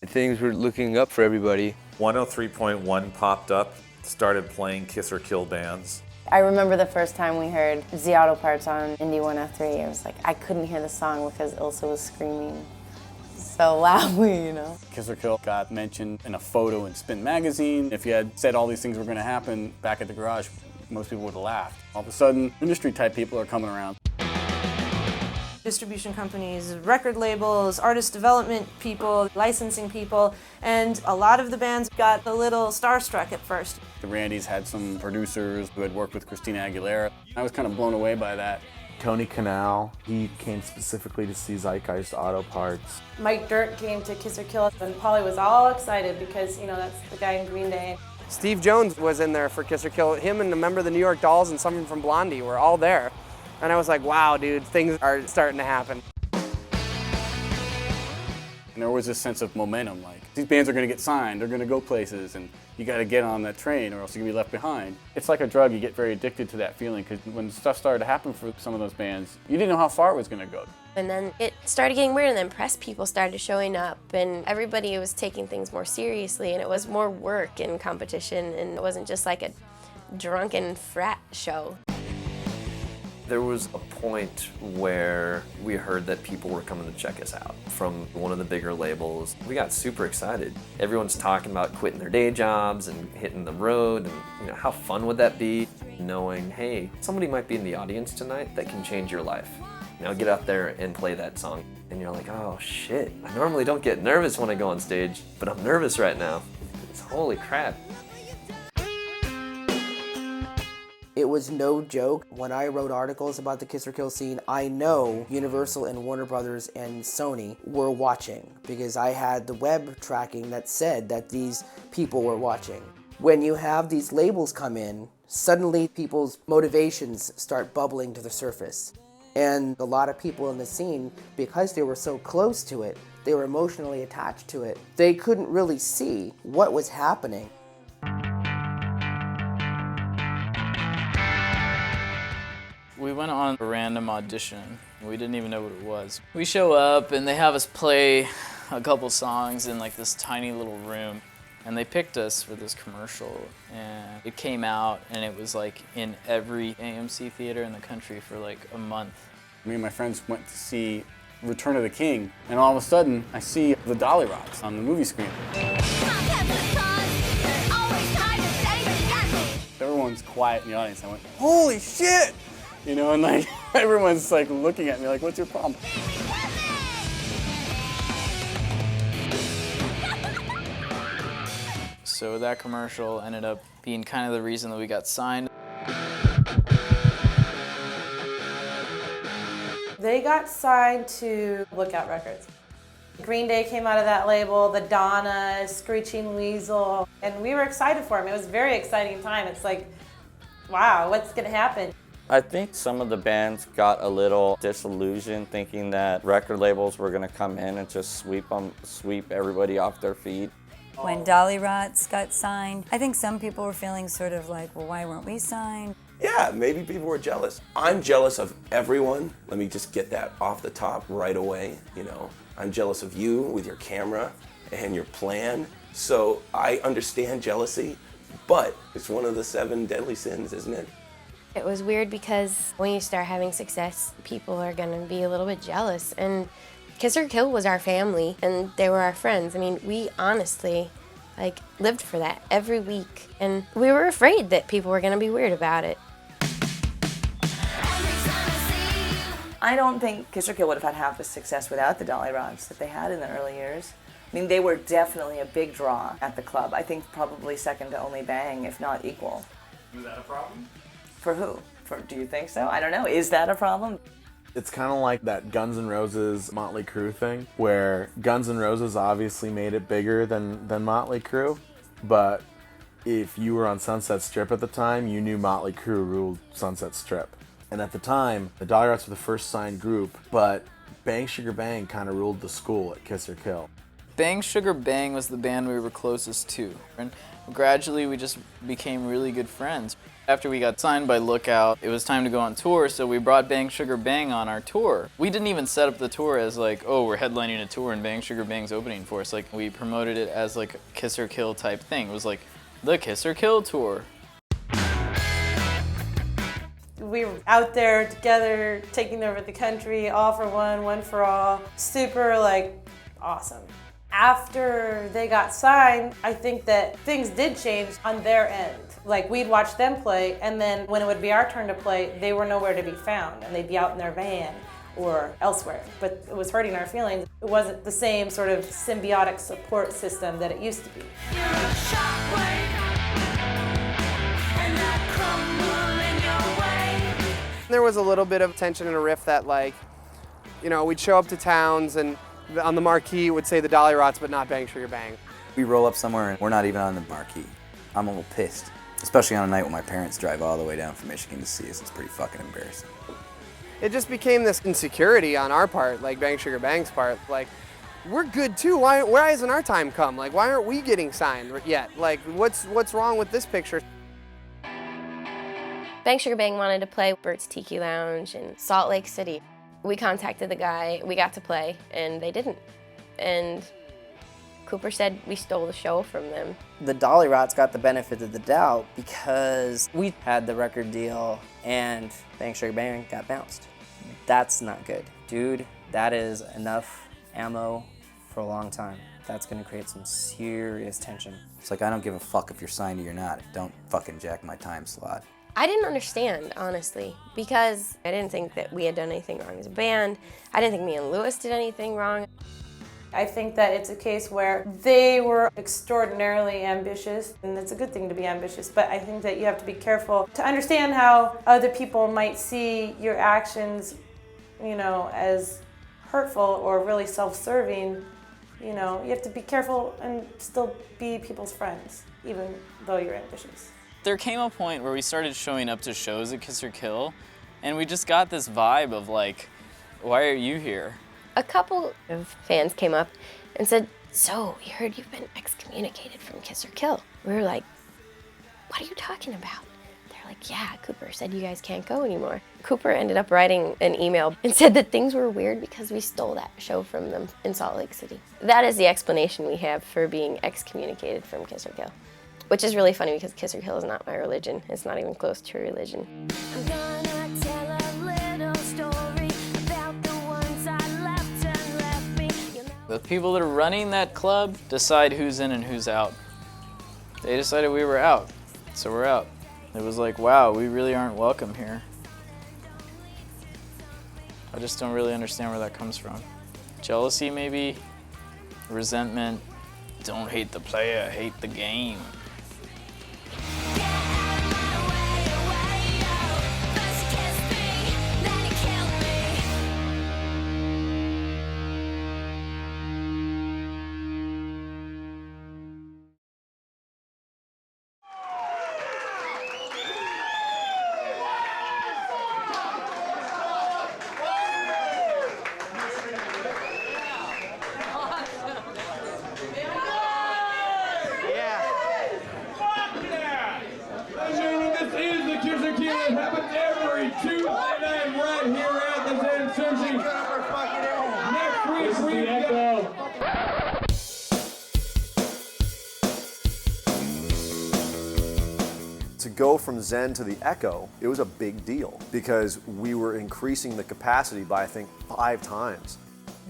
Things were looking up for everybody. 103.1 popped up, started playing Kiss or Kill bands. I remember the first time we heard Z Auto Parts on Indie 103. I was like, I couldn't hear the song because Ilsa was screaming so loudly, you know. Kiss or Kill got mentioned in a photo in Spin magazine. If you had said all these things were going to happen back at the garage, most people would have laughed. All of a sudden, industry type people are coming around. Distribution companies, record labels, artist development people, licensing people, and a lot of the bands got a little starstruck at first. The Randys had some producers who had worked with Christina Aguilera. I was kind of blown away by that. Tony Kanal, he came specifically to see Zeitgeist Auto Parts. Mike Dirk came to Kiss or Kill, and Polly was all excited because, you know, that's the guy in Green Day. Steve Jones was in there for Kiss or Kill. Him and a member of the New York Dolls and someone from Blondie were all there. And I was like, wow, dude, things are starting to happen. And there was this sense of momentum, like, these bands are going to get signed, they're going to go places, and you got to get on that train or else you're going to be left behind. It's like a drug, you get very addicted to that feeling, because when stuff started to happen for some of those bands, you didn't know how far it was going to go. And then it started getting weird, and then press people started showing up, and everybody was taking things more seriously, and it was more work and competition, and it wasn't just like a drunken frat show. There was a point where we heard that people were coming to check us out from one of the bigger labels. We got super excited. Everyone's talking about quitting their day jobs and hitting the road, and you know, how fun would that be? Knowing, hey, somebody might be in the audience tonight that can change your life. You know, get out there and play that song. And you're like, oh shit, I normally don't get nervous when I go on stage, but I'm nervous right now. It's holy crap. It was no joke. When I wrote articles about the Kiss or Kill scene, I know Universal and Warner Brothers and Sony were watching because I had the web tracking that said that these people were watching. When you have these labels come in, suddenly people's motivations start bubbling to the surface. And a lot of people in the scene, because they were so close to it, they were emotionally attached to it. They couldn't really see what was happening. We went on a random audition. We didn't even know what it was. We show up and they have us play a couple songs in like this tiny little room. And they picked us for this commercial, and it came out and it was like in every AMC theater in the country for like a month. Me and my friends went to see Return of the King, and all of a sudden I see the Dolly Rots on the movie screen. Everyone's quiet in the audience. I went, holy shit! You know, and like everyone's like looking at me like, what's your problem? So that commercial ended up being kind of the reason that we got signed. They got signed to Lookout Records. Green Day came out of that label, the Donna, Screeching Weasel, and we were excited for them. It was a very exciting time. It's like, wow, what's gonna happen? I think some of the bands got a little disillusioned thinking that record labels were gonna come in and just sweep everybody off their feet. When Dolly Rots got signed, I think some people were feeling sort of like, well, why weren't we signed? Yeah, maybe people were jealous. I'm jealous of everyone. Let me just get that off the top right away, you know. I'm jealous of you with your camera and your plan. So I understand jealousy, but it's one of the 7 deadly sins, isn't it? It was weird because when you start having success, people are gonna be a little bit jealous. And Kiss or Kill was our family, and they were our friends. I mean, we honestly, like, lived for that every week. And we were afraid that people were gonna be weird about it. I don't think Kiss or Kill would have had half the success without the Dolly Rots that they had in the early years. I mean, they were definitely a big draw at the club. I think probably second to only Bang, if not equal. Was that a problem? For who? Do you think so? I don't know. Is that a problem? It's kind of like that Guns N' Roses Motley Crue thing, where Guns N' Roses obviously made it bigger than Motley Crue, but if you were on Sunset Strip at the time, you knew Motley Crue ruled Sunset Strip. And at the time, the Dolly Rots were the first signed group, but Bang Sugar Bang kind of ruled the school at Kiss or Kill. Bang Sugar Bang was the band we were closest to, and gradually we just became really good friends. After we got signed by Lookout, it was time to go on tour, so we brought Bang Sugar Bang on our tour. We didn't even set up the tour as like, oh, we're headlining a tour and Bang Sugar Bang's opening for us. Like, we promoted it as like a Kiss or Kill type thing. It was like the Kiss or Kill tour. We were out there together, taking over the country, all for one, one for all. Super, like, awesome. After they got signed, I think that things did change on their end. Like, we'd watch them play, and then when it would be our turn to play, they were nowhere to be found, and they'd be out in their van or elsewhere. But it was hurting our feelings. It wasn't the same sort of symbiotic support system that it used to be. There was a little bit of tension and a rift that, like, you know, we'd show up to towns and on the marquee it would say the Dolly Rots but not Bang Sugar Bang. We roll up somewhere and we're not even on the marquee. I'm a little pissed, especially on a night when my parents drive all the way down from Michigan to see us. It's pretty fucking embarrassing. It just became this insecurity on our part, like Bang Sugar Bang's part. Like, we're good too. Why hasn't our time come? Like, why aren't we getting signed yet? Like, what's wrong with this picture? Bang Sugar Bang wanted to play Bert's Tiki Lounge in Salt Lake City. We contacted the guy, we got to play, and they didn't. And Cooper said we stole the show from them. The Dolly Rots got the benefit of the doubt because we had the record deal and Bang Sugar Bang got bounced. That's not good. Dude, that is enough ammo for a long time. That's gonna create some serious tension. It's like, I don't give a fuck if you're signed or not. Don't fucking jack my time slot. I didn't understand, honestly, because I didn't think that we had done anything wrong as a band. I didn't think me and Lewis did anything wrong. I think that it's a case where they were extraordinarily ambitious, and it's a good thing to be ambitious, but I think that you have to be careful to understand how other people might see your actions, you know, as hurtful or really self-serving. You know, you have to be careful and still be people's friends, even though you're ambitious. There came a point where we started showing up to shows at Kiss or Kill, and we just got this vibe of like, why are you here? A couple of fans came up and said, so, we heard you've been excommunicated from Kiss or Kill. We were like, what are you talking about? They're like, yeah, Cooper said you guys can't go anymore. Cooper ended up writing an email and said that things were weird because we stole that show from them in Salt Lake City. That is the explanation we have for being excommunicated from Kiss or Kill. Which is really funny because Kiss or Kill is not my religion. It's not even close to a religion. I'm gonna tell a little story about the ones I left and left me. You know. The people that are running that club decide who's in and who's out. They decided we were out, so we're out. It was like, wow, we really aren't welcome here. I just don't really understand where that comes from. Jealousy, maybe? Resentment? Don't hate the player, hate the game. To go from Zen to the Echo, it was a big deal because we were increasing the capacity by, I think, 5 times.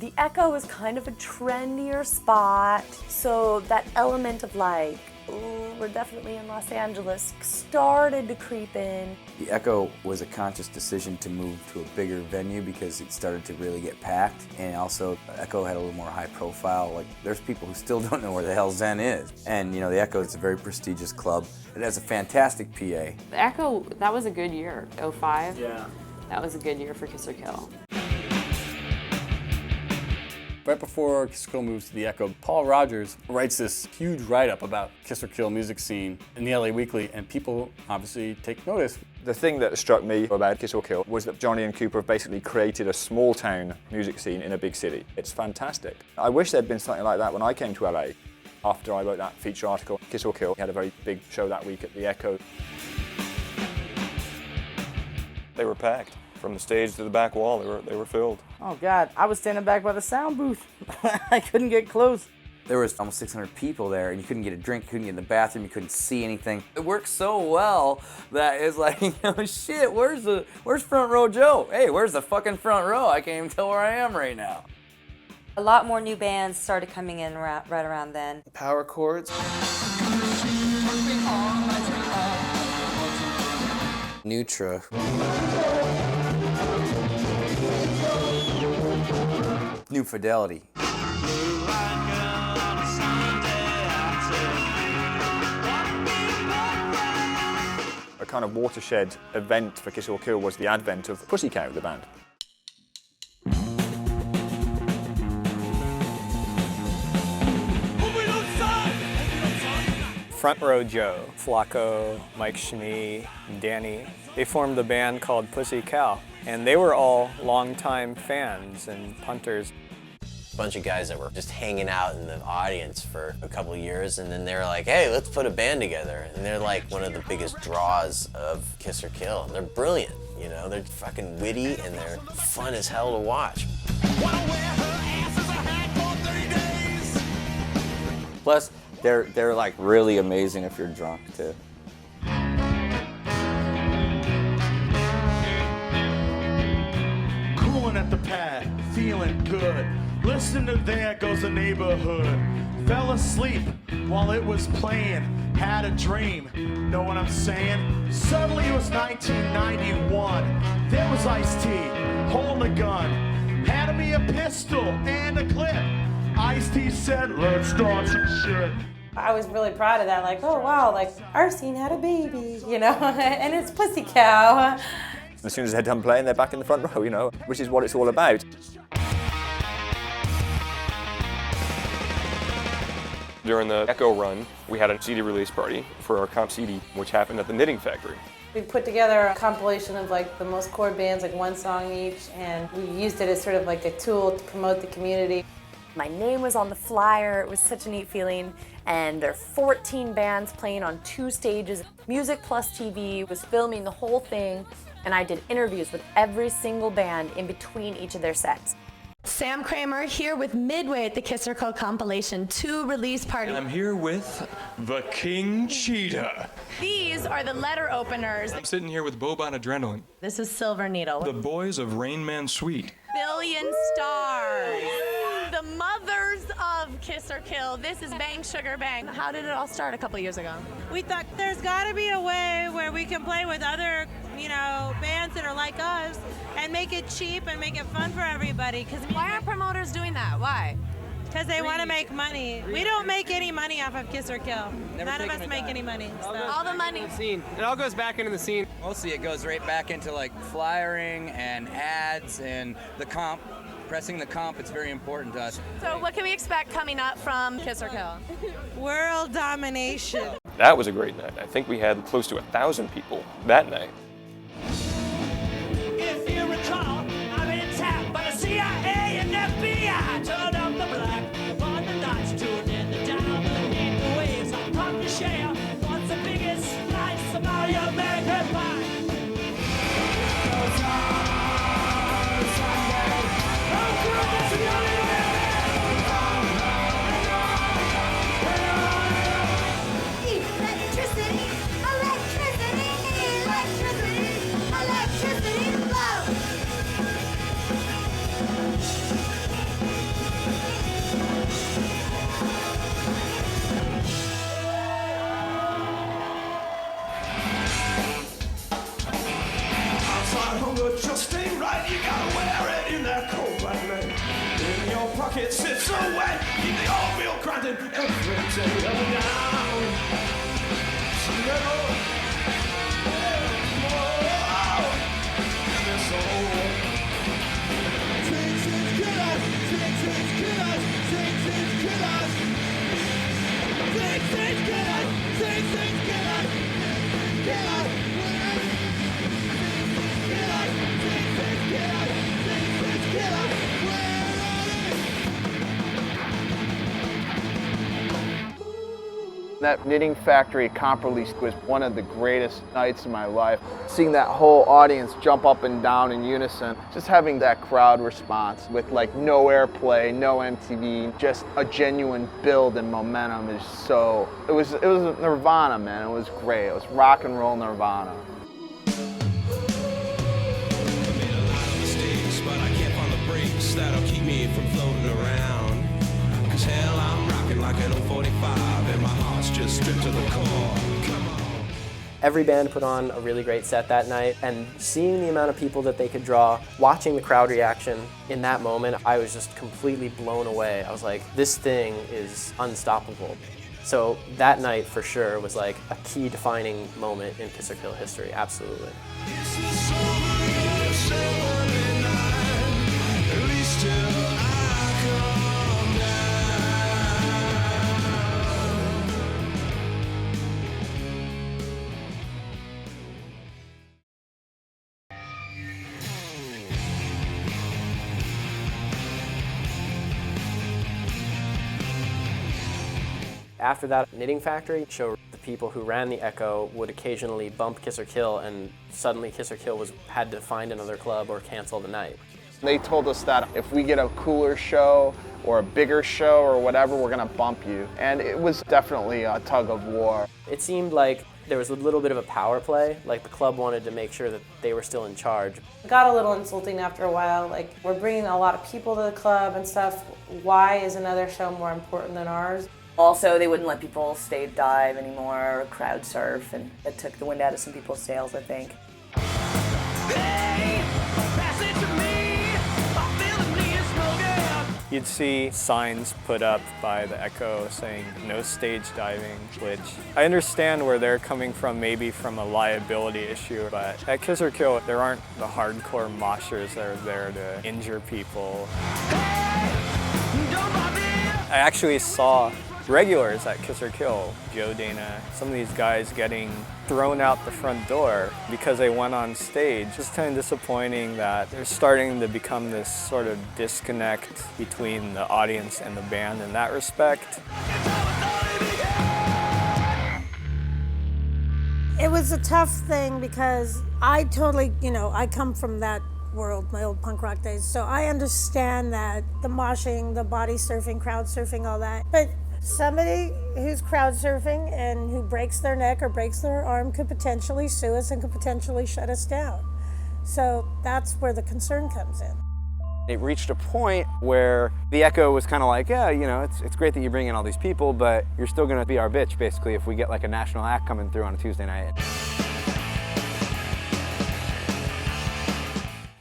The Echo was kind of a trendier spot, so that element of like, ooh, we're definitely in Los Angeles, started to creep in. The Echo was a conscious decision to move to a bigger venue because it started to really get packed, and also Echo had a little more high profile. Like, there's people who still don't know where the hell Zen is. And you know, the Echo is a very prestigious club. It has a fantastic PA. The Echo, that was a good year, 05. Yeah. That was a good year for Kiss or Kill. Right before Kiss or Kill moves to the Echo, Paul Rogers writes this huge write-up about Kiss or Kill music scene in the LA Weekly, and people obviously take notice. The thing that struck me about Kiss or Kill was that Johnny and Cooper have basically created a small town music scene in a big city. It's fantastic. I wish there'd been something like that when I came to LA. After I wrote that feature article, Kiss or Kill had a very big show that week at the Echo. They were packed. From the stage to the back wall, they were filled. Oh God, I was standing back by the sound booth. I couldn't get close. There was almost 600 people there, and you couldn't get a drink, you couldn't get in the bathroom, you couldn't see anything. It worked so well that it's like, shit, where's Front Row Joe? Hey, where's the fucking front row? I can't even tell where I am right now. A lot more new bands started coming in right around then. Power chords. Nutra. New Fidelity. A kind of watershed event for Kiss or Kill was the advent of Pussycat, the band. Front Row Joe, Flacco, Mike Schmee, Danny, they formed a band called Pussy Cow, and they were all longtime fans and punters. Bunch of guys that were just hanging out in the audience for a couple of years, and then they were like, hey, let's put a band together. And they're like one of the biggest draws of Kiss or Kill. And they're brilliant, you know, they're fucking witty and they're fun as hell to watch. Plus, they're like really amazing if you're drunk too. Cooling at the pad, feeling good. Listen to There Goes the Neighborhood. Fell asleep while it was playing. Had a dream, know what I'm saying? Suddenly it was 1991. There was Ice-T, holding a gun. Had me a pistol and a clip. Ice-T said, let's start some shit. I was really proud of that, like, oh wow, like, our scene had a baby, you know, and it's Pussy Cow. As soon as they're done playing, they're back in the front row, you know, which is what it's all about. During the Echo run, we had a CD release party for our comp CD, which happened at the Knitting Factory. We put together a compilation of like the most core bands, like one song each, and we used it as sort of like a tool to promote the community. My name was on the flyer. It was such a neat feeling. And there are 14 bands playing on 2 stages. Music Plus TV was filming the whole thing, and I did interviews with every single band in between each of their sets. Sam Kramer here with Midway at the Kiss or Kill Compilation 2 release party. I'm here with the King Cheetah. These are the letter openers. I'm sitting here with Bob on Adrenaline. This is Silver Needle. The boys of Rain Man Suite. Billion Stars. The mothers of Kiss or Kill. This is Bang Sugar Bang. How did it all start a couple years ago? We thought there's got to be a way where we can play with other, you know, bands that are like us and make it cheap and make it fun for everybody. Why aren't promoters doing that? Why? Because they want to make money. We don't make any money off of Kiss or Kill. None of us make any money. So. All the money. Scene. It all goes back into the scene. Mostly it goes right back into like flyering and ads and the comp. Pressing the comp, it's very important to us. So what can we expect coming up from Kiss or Kill? World domination. That was a great night. I think we had close to 1,000 people that night. If you recall, I'm in town by the CIA and FBI. Turn up the black, on the nights, tune in the down, in the waves. I come to share what's the biggest slice of all your American pie. Just ain't right, you gotta wear it in that coat like that. In your pocket sits so wet, keep the oatmeal grinding every day up and down. This old That Knitting Factory comp release was one of the greatest nights of my life. Seeing that whole audience jump up and down in unison, just having that crowd response with like no airplay, no MTV, just a genuine build and momentum is so, it was Nirvana, man. It was great. It was rock and roll Nirvana. But I can't find the brakes that'll keep me from floating around. Cause hell, I'm rocking like an 045 and my heart's just stripped to the core. Come on. Every band put on a really great set that night, and seeing the amount of people that they could draw, watching the crowd reaction in that moment, I was just completely blown away. I was like, this thing is unstoppable. So that night for sure was like a key defining moment in Kiss or Kill history, absolutely. After that Knitting Factory show, the people who ran the Echo would occasionally bump Kiss or Kill, and suddenly Kiss or Kill had to find another club or cancel the night. They told us that if we get a cooler show or a bigger show or whatever, we're gonna bump you. And it was definitely a tug of war. It seemed like there was a little bit of a power play, like the club wanted to make sure that they were still in charge. It got a little insulting after a while, like we're bringing a lot of people to the club and stuff. Why is another show more important than ours? Also, they wouldn't let people stage dive anymore or crowd surf, and it took the wind out of some people's sails, I think. You'd see signs put up by the Echo saying no stage diving, which I understand where they're coming from, maybe from a liability issue, but at Kiss or Kill, there aren't the hardcore moshers that are there to injure people. I actually saw regulars at Kiss or Kill, Joe Dana, some of these guys getting thrown out the front door because they went on stage. It's kind of disappointing that there's starting to become this sort of disconnect between the audience and the band in that respect. It was a tough thing because I totally, I come from that world, my old punk rock days, so I understand that the moshing, the body surfing, crowd surfing, all that. But somebody who's crowd surfing and who breaks their neck or breaks their arm could potentially sue us and could potentially shut us down. So that's where the concern comes in. It reached a point where the Echo was kind of like, yeah, it's great that you bring in all these people, but you're still going to be our bitch, basically, if we get like a national act coming through on a Tuesday night.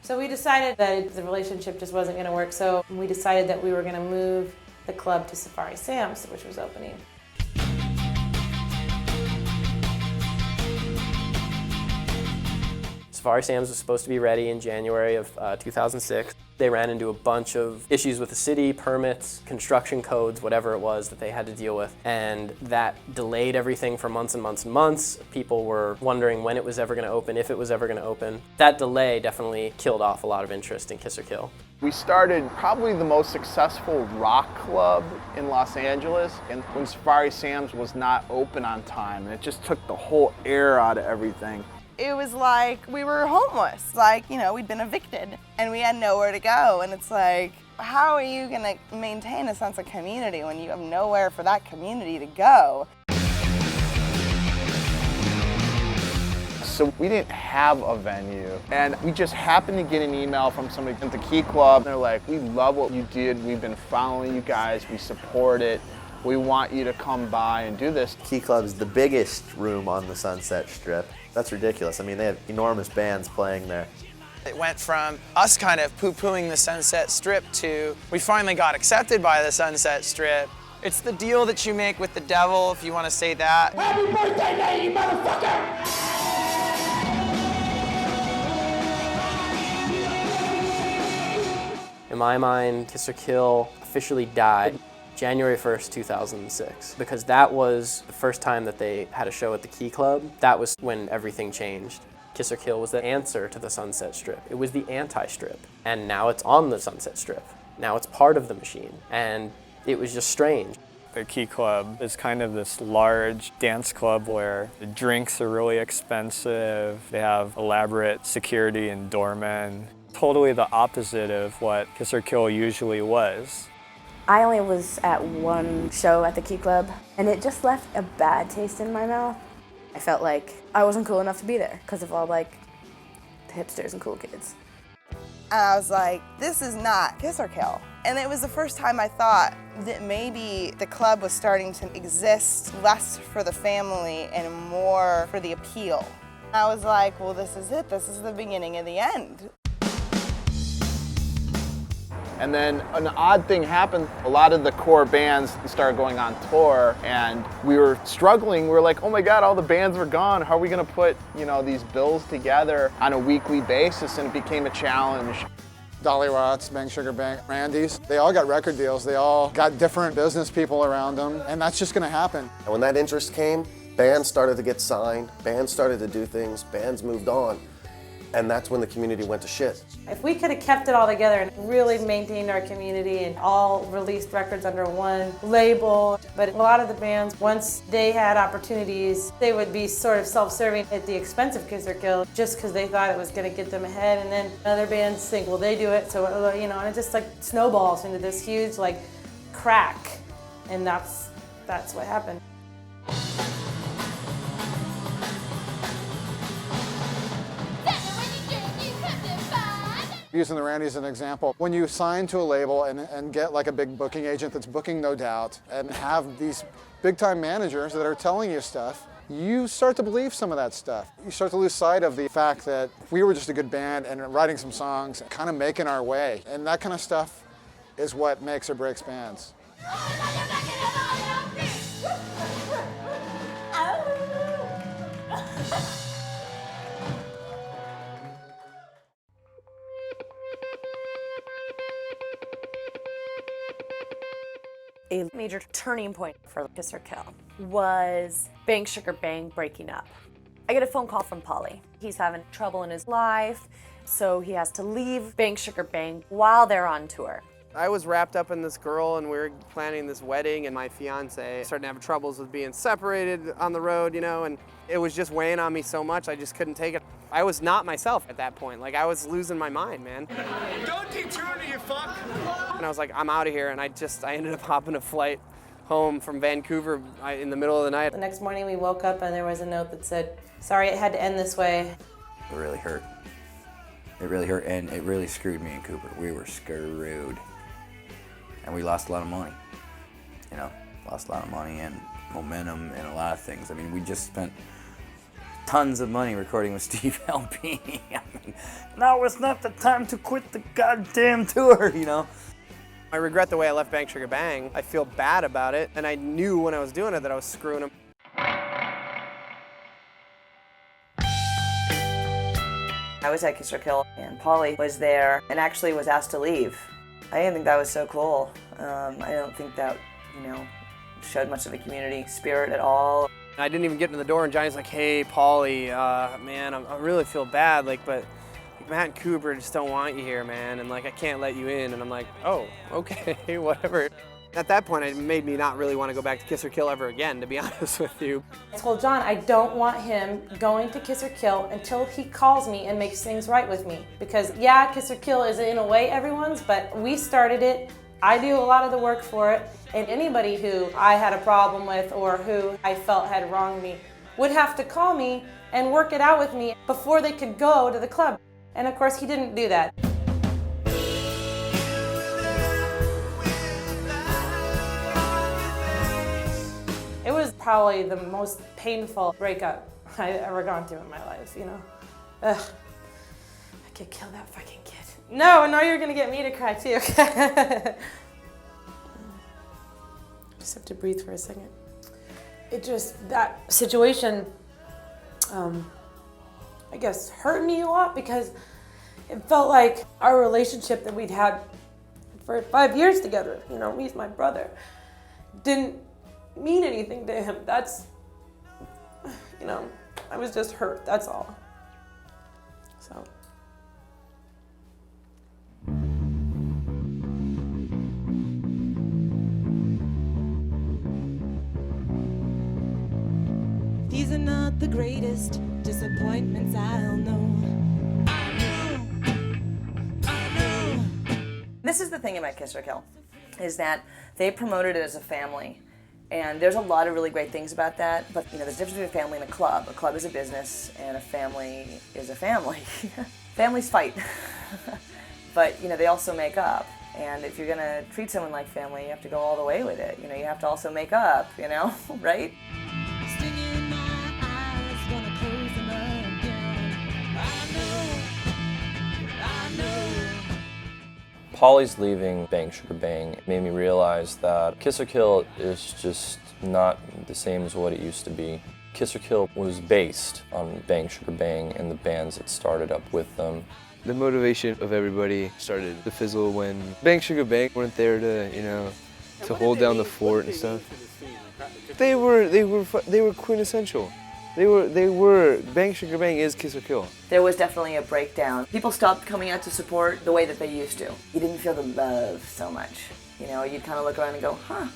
So we decided that the relationship just wasn't going to work, so we decided that we were going to move the club to Safari Sam's, which was opening. Safari Sam's was supposed to be ready in January of 2006. They ran into a bunch of issues with the city, permits, construction codes, whatever it was that they had to deal with, and that delayed everything for months and months and months. People were wondering when it was ever going to open, if it was ever going to open. That delay definitely killed off a lot of interest in Kiss or Kill. We started probably the most successful rock club in Los Angeles, and when Safari Sam's was not open on time, and it just took the whole air out of everything. It was like we were homeless, like, we'd been evicted and we had nowhere to go, and it's like, how are you gonna maintain a sense of community when you have nowhere for that community to go? So we didn't have a venue, and we just happened to get an email from somebody at the Key Club. They're like, we love what you did, we've been following you guys, we support it. We want you to come by and do this. Key Club is the biggest room on the Sunset Strip. That's ridiculous. I mean, they have enormous bands playing there. It went from us kind of poo-pooing the Sunset Strip to we finally got accepted by the Sunset Strip. It's the deal that you make with the devil, if you want to say that. Happy birthday, day, you motherfucker! In my mind, Kiss or Kill officially died January 1st, 2006, because that was the first time that they had a show at the Key Club. That was when everything changed. Kiss or Kill was the answer to the Sunset Strip. It was the anti-strip, and now it's on the Sunset Strip. Now it's part of the machine, and it was just strange. The Key Club is kind of this large dance club where the drinks are really expensive. They have elaborate security and doormen. Totally the opposite of what Kiss or Kill usually was. I only was at one show at the Key Club, and it just left a bad taste in my mouth. I felt like I wasn't cool enough to be there because of all like the hipsters and cool kids. And I was like, this is not Kiss or Kill. And it was the first time I thought that maybe the club was starting to exist less for the family and more for the appeal. I was like, well, this is it. This is the beginning of the end. And then an odd thing happened. A lot of the core bands started going on tour, and we were struggling. We were like, oh my God, all the bands were gone. How are we gonna put, these bills together on a weekly basis? And it became a challenge. Dolly Watts, Bang Sugar Bang, Randy's, they all got record deals. They all got different business people around them, and that's just gonna happen. And when that interest came, bands started to get signed, bands started to do things, bands moved on. And that's when the community went to shit. If we could have kept it all together and really maintained our community and all released records under one label, but a lot of the bands, once they had opportunities, they would be sort of self-serving at the expense of Kiss or Kill just because they thought it was going to get them ahead, and then other bands think, well, they do it, so, and it just like snowballs into this huge like crack, and that's what happened. Using the Randy as an example, when you sign to a label and get like a big booking agent that's booking No Doubt and have these big time managers that are telling you stuff, you start to believe some of that stuff. You start to lose sight of the fact that we were just a good band and writing some songs, kind of making our way. And that kind of stuff is what makes or breaks bands. A major turning point for Kiss or Kill was Bang Sugar Bang breaking up. I get a phone call from Pauly. He's having trouble in his life, so he has to leave Bang Sugar Bang while they're on tour. I was wrapped up in this girl, and we were planning this wedding, and my fiance started to have troubles with being separated on the road, and it was just weighing on me so much, I just couldn't take it. I was not myself at that point. Like, I was losing my mind, man. Don't deter me, you fuck! And I was like, I'm out of here, and I ended up hopping a flight home from Vancouver in the middle of the night. The next morning we woke up and there was a note that said, sorry it had to end this way. It really hurt. It really hurt, and it really screwed me and Cooper. We were screwed. And we lost a lot of money. Lost a lot of money and momentum and a lot of things. I mean, we just spent tons of money recording with Steve Albini. Now it's not the time to quit the goddamn tour, I regret the way I left Bang Sugar Bang. I feel bad about it, and I knew when I was doing it that I was screwing them. I was at Kiss or Kill, and Pauly was there and actually was asked to leave. I didn't think that was so cool. I don't think that, showed much of a community spirit at all. I didn't even get in the door, and Johnny's like, hey, Pauly, man, I really feel bad, but Matt and Cooper just don't want you here, man, and I can't let you in. And I'm like, oh, okay, whatever. At that point, it made me not really want to go back to Kiss or Kill ever again, to be honest with you. I told John I don't want him going to Kiss or Kill until he calls me and makes things right with me. Because yeah, Kiss or Kill is in a way everyone's, but we started it. I do a lot of the work for it, and anybody who I had a problem with or who I felt had wronged me would have to call me and work it out with me before they could go to the club. And of course, he didn't do that. It was probably the most painful breakup I've ever gone through in my life, Ugh. I could kill that fucking kid. No, you're gonna get me to cry too. Just have to breathe for a second. That situation, I guess, hurt me a lot because it felt like our relationship that we'd had for 5 years together, me and my brother, didn't mean anything to him. I was just hurt, that's all. So. the greatest disappointments I'll know. This is the thing about Kiss or Kill, is that they promoted it as a family. And there's a lot of really great things about that, but you know, there's a difference between a family and a club. A club is a business, and a family is a family. Families fight, but you know, they also make up. And if you're gonna treat someone like family, you have to go all the way with it. You know, you have to also make up, you know, right? Polly's leaving Bang Sugar Bang made me realize that Kiss or Kill is just not the same as what it used to be. Kiss or Kill was based on Bang Sugar Bang and the bands that started up with them. The motivation of everybody started to fizzle when Bang Sugar Bang weren't there to, you know, to hold down the fort and stuff. They were quintessential. They were, Bang Sugar Bang is Kiss or Kill. There was definitely a breakdown. People stopped coming out to support the way that they used to. You didn't feel the love so much. You know, you'd kind of look around and go, huh,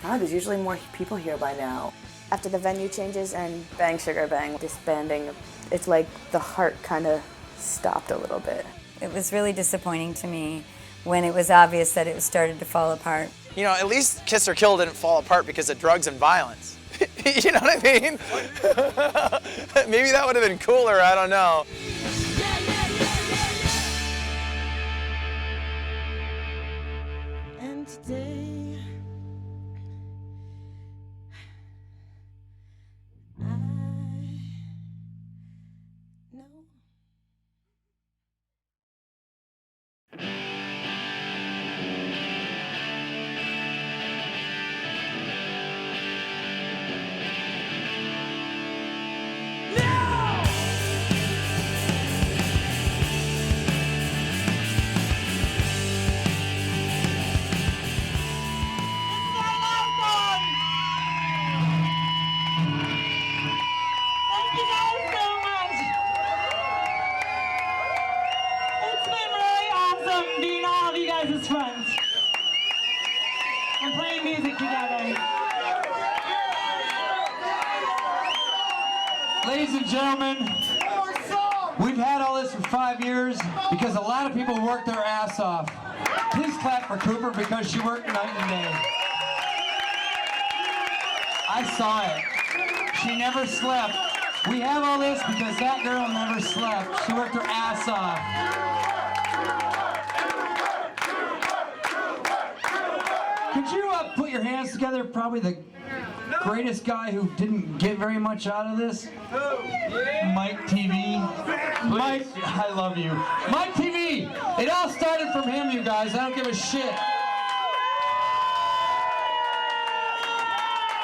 God, there's usually more people here by now. After the venue changes and Bang Sugar Bang disbanding, it's like the heart kind of stopped a little bit. It was really disappointing to me when it was obvious that it started to fall apart. You know, at least Kiss or Kill didn't fall apart because of drugs and violence. You know what I mean? Maybe that would have been cooler, I don't know. And today, I know. Thank you guys so much. It's been really awesome being all of you guys as friends and playing music together. Ladies and gentlemen, we've had all this for 5 years because a lot of people worked their ass off. Please clap for Cooper because she worked night and day. I saw it. She never slept. We have all this because that girl never slept. She worked her ass off. Could you put your hands together? Probably the greatest guy who didn't get very much out of this. Mike TV. Mike, I love you. Mike TV. It all started from him, you guys. I don't give a shit.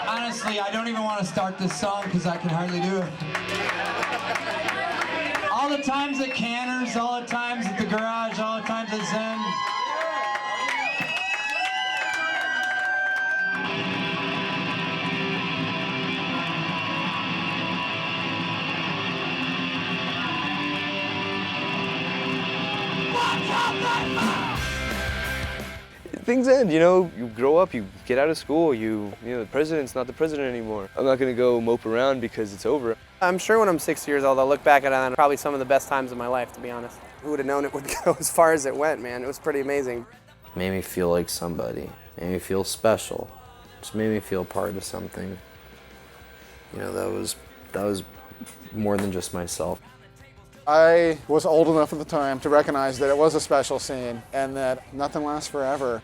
Honestly, I don't even want to start this song because I can hardly do it. All the times at Canners, all the times at the garage, all the times at Zen. Things end, you know, you grow up, you get out of school, you know, the president's not the president anymore. I'm not gonna go mope around because it's over. I'm sure when I'm 60 years old, I'll look back at it and probably some of the best times of my life, to be honest. Who would have known it would go as far as it went, man? It was pretty amazing. Made me feel like somebody, made me feel special, just made me feel part of something. You know, that was more than just myself. I was old enough at the time to recognize that it was a special scene and that nothing lasts forever.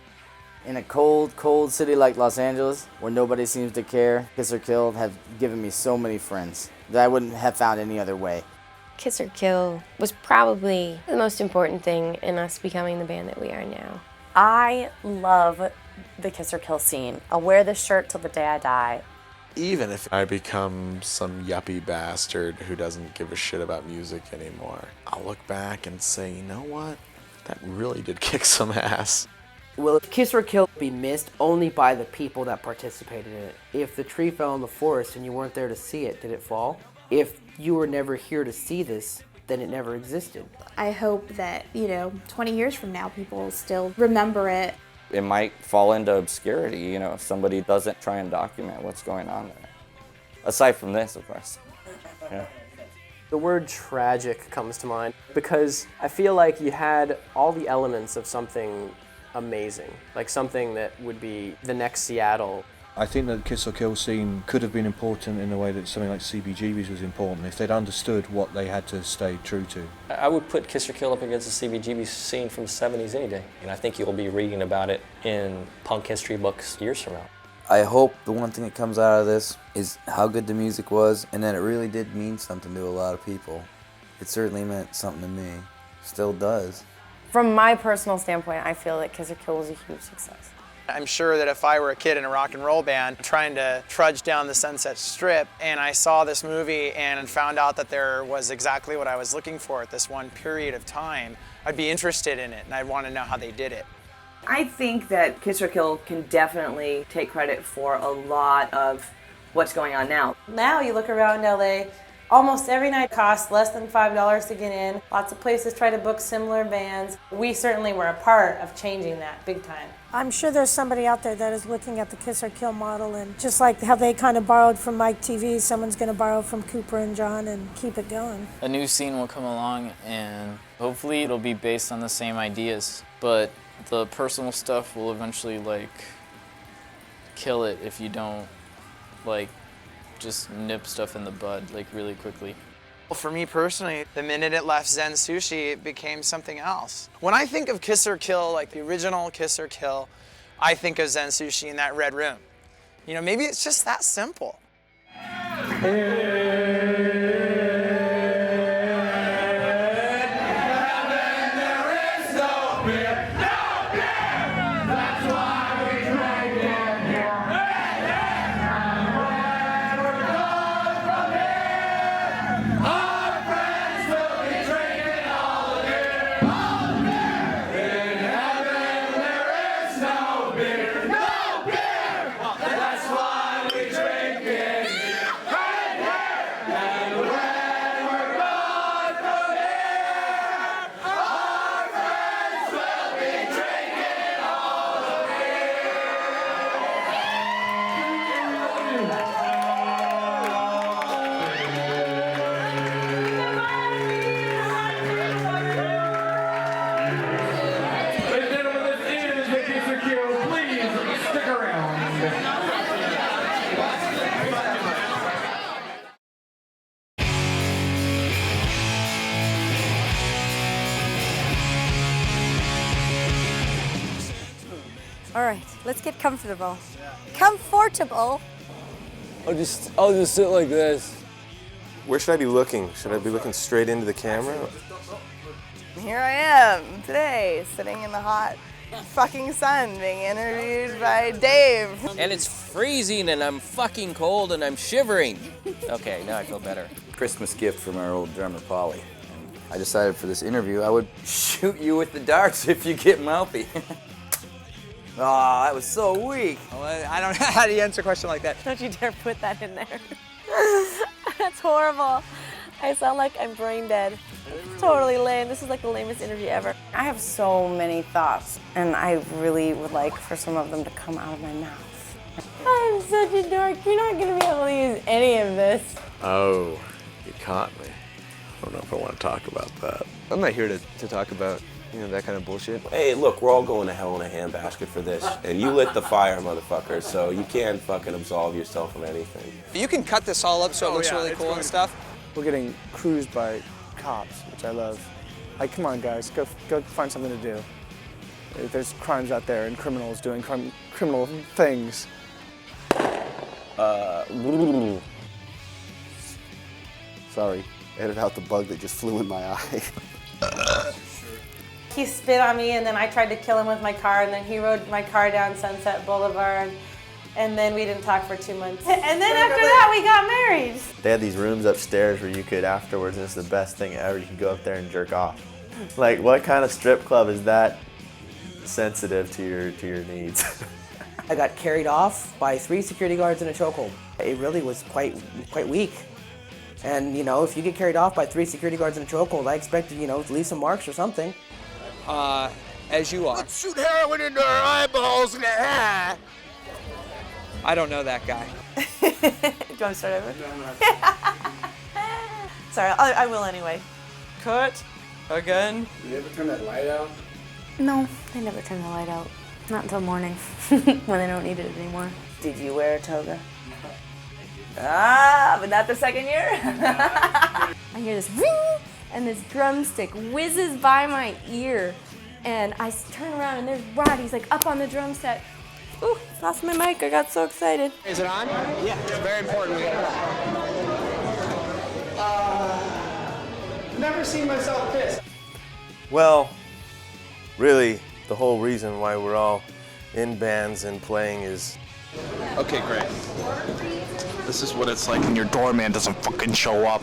In a cold, cold city like Los Angeles, where nobody seems to care, Kiss or Kill have given me so many friends that I wouldn't have found any other way. Kiss or Kill was probably the most important thing in us becoming the band that we are now. I love the Kiss or Kill scene. I'll wear this shirt till the day I die. Even if I become some yuppie bastard who doesn't give a shit about music anymore, I'll look back and say, you know what? That really did kick some ass. Will Kiss or Kill be missed only by the people that participated in it? If the tree fell in the forest and you weren't there to see it, did it fall? If you were never here to see this, then it never existed. I hope that, 20 years from now, people still remember it. It might fall into obscurity, if somebody doesn't try and document what's going on there. Aside from this, of course. Yeah. The word tragic comes to mind because I feel like you had all the elements of something amazing, like something that would be the next Seattle. I think that the Kiss or Kill scene could have been important in the way that something like CBGB's was important if they'd understood what they had to stay true to. I would put Kiss or Kill up against the CBGB scene from the 70s any day, and I think you'll be reading about it in punk history books years from now. I hope the one thing that comes out of this is how good the music was and that it really did mean something to a lot of people. It certainly meant something to me. Still does. From my personal standpoint, I feel that Kiss or Kill was a huge success. I'm sure that if I were a kid in a rock and roll band trying to trudge down the Sunset Strip and I saw this movie and found out that there was exactly what I was looking for at this one period of time, I'd be interested in it and I'd want to know how they did it. I think that Kiss or Kill can definitely take credit for a lot of what's going on now. Now you look around LA, almost every night costs less than $5 to get in. Lots of places try to book similar bands. We certainly were a part of changing that big time. I'm sure there's somebody out there that is looking at the Kiss or Kill model, and just like how they kind of borrowed from Mike TV, someone's going to borrow from Cooper and John and keep it going. A new scene will come along and hopefully it'll be based on the same ideas, but the personal stuff will eventually kill it if you don't just nip stuff in the bud really quickly. Well, for me personally, the minute it left Zen Sushi, it became something else. When I think of Kiss or Kill, like the original Kiss or Kill, I think of Zen Sushi in that red room. You know, maybe it's just that simple. All right, let's get comfortable. Comfortable. I'll just sit like this. Where should I be looking? Should I be looking straight into the camera? Here I am today, sitting in the hot fucking sun, being interviewed by Dave. And it's freezing and I'm fucking cold and I'm shivering. Okay, now I feel better. Christmas gift from our old drummer, Polly. And I decided for this interview I would shoot you with the darts if you get mouthy. Oh, that was so weak. Well, I don't know how do you answer a question like that. Don't you dare put that in there. That's horrible. I sound like I'm brain dead. Totally lame. This is like the lamest interview ever. I have so many thoughts, and I really would like for some of them to come out of my mouth. I'm such a dork. You're not going to be able to use any of this. Oh, you caught me. I don't know if I want to talk about that. I'm not here to talk about that kind of bullshit. Hey, look, we're all going to hell in a handbasket for this, and you lit the fire, motherfucker, so you can't fucking absolve yourself of anything. You can cut this all up so it looks really cool and stuff. We're getting cruised by cops, which I love. Like, come on, guys, go find something to do. There's crimes out there and criminals doing criminal things. Sorry, edit out the bug that just flew in my eye. He spit on me, and then I tried to kill him with my car, and then he rode my car down Sunset Boulevard, and then we didn't talk for 2 months. And then after that, we got married. They had these rooms upstairs where you could afterwards, and it's the best thing ever, you could go up there and jerk off. Like, what kind of strip club is that sensitive to your needs? I got carried off by 3 security guards in a chokehold. It really was quite weak. And, if you get carried off by 3 security guards in a chokehold, I expected, to leave some marks or something. As you are. Let's shoot heroin into our eyeballs. I don't know that guy. Do you want to start over? Sorry, I will anyway. Cut. Again. Did they ever turn that light out? No, they never turn the light out. Not until morning, when they don't need it anymore. Did you wear a toga? Ah, but not the second year? I hear this ring, and this drumstick whizzes by my ear. And I turn around, and there's Rod. He's like up on the drum set. Ooh, lost my mic. I got so excited. Is it on? Yeah, it's very important. We got never seen myself pissed. Well, really, the whole reason why we're all in bands and playing is... Okay, great. This is what it's like when your doorman doesn't fucking show up.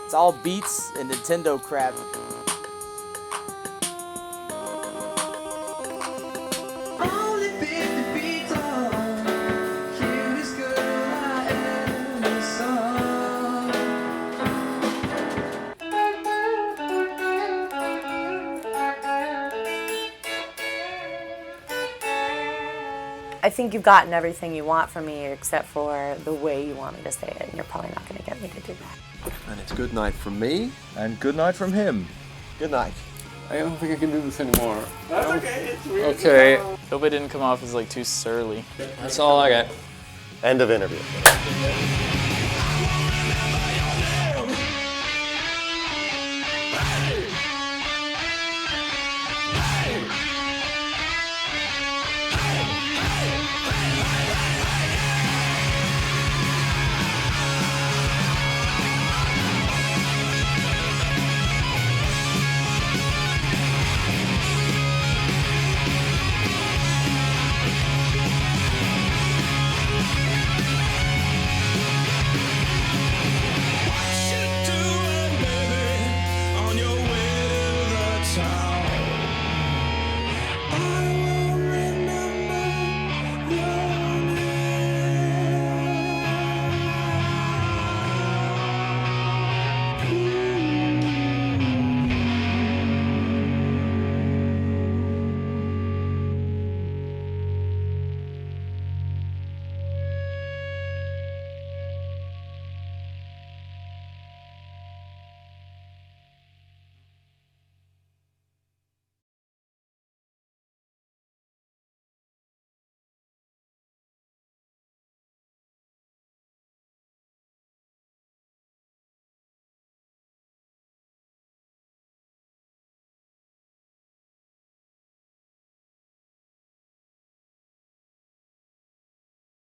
It's all beats and Nintendo crap. I think you've gotten everything you want from me except for the way you want me to say it, and you're probably not going to get me to do that. And it's good night from me, and good night from him. Good night. I don't think I can do this anymore. That's okay. It's weird. Okay. Hope it didn't come off as like too surly. That's all I got. End of interview.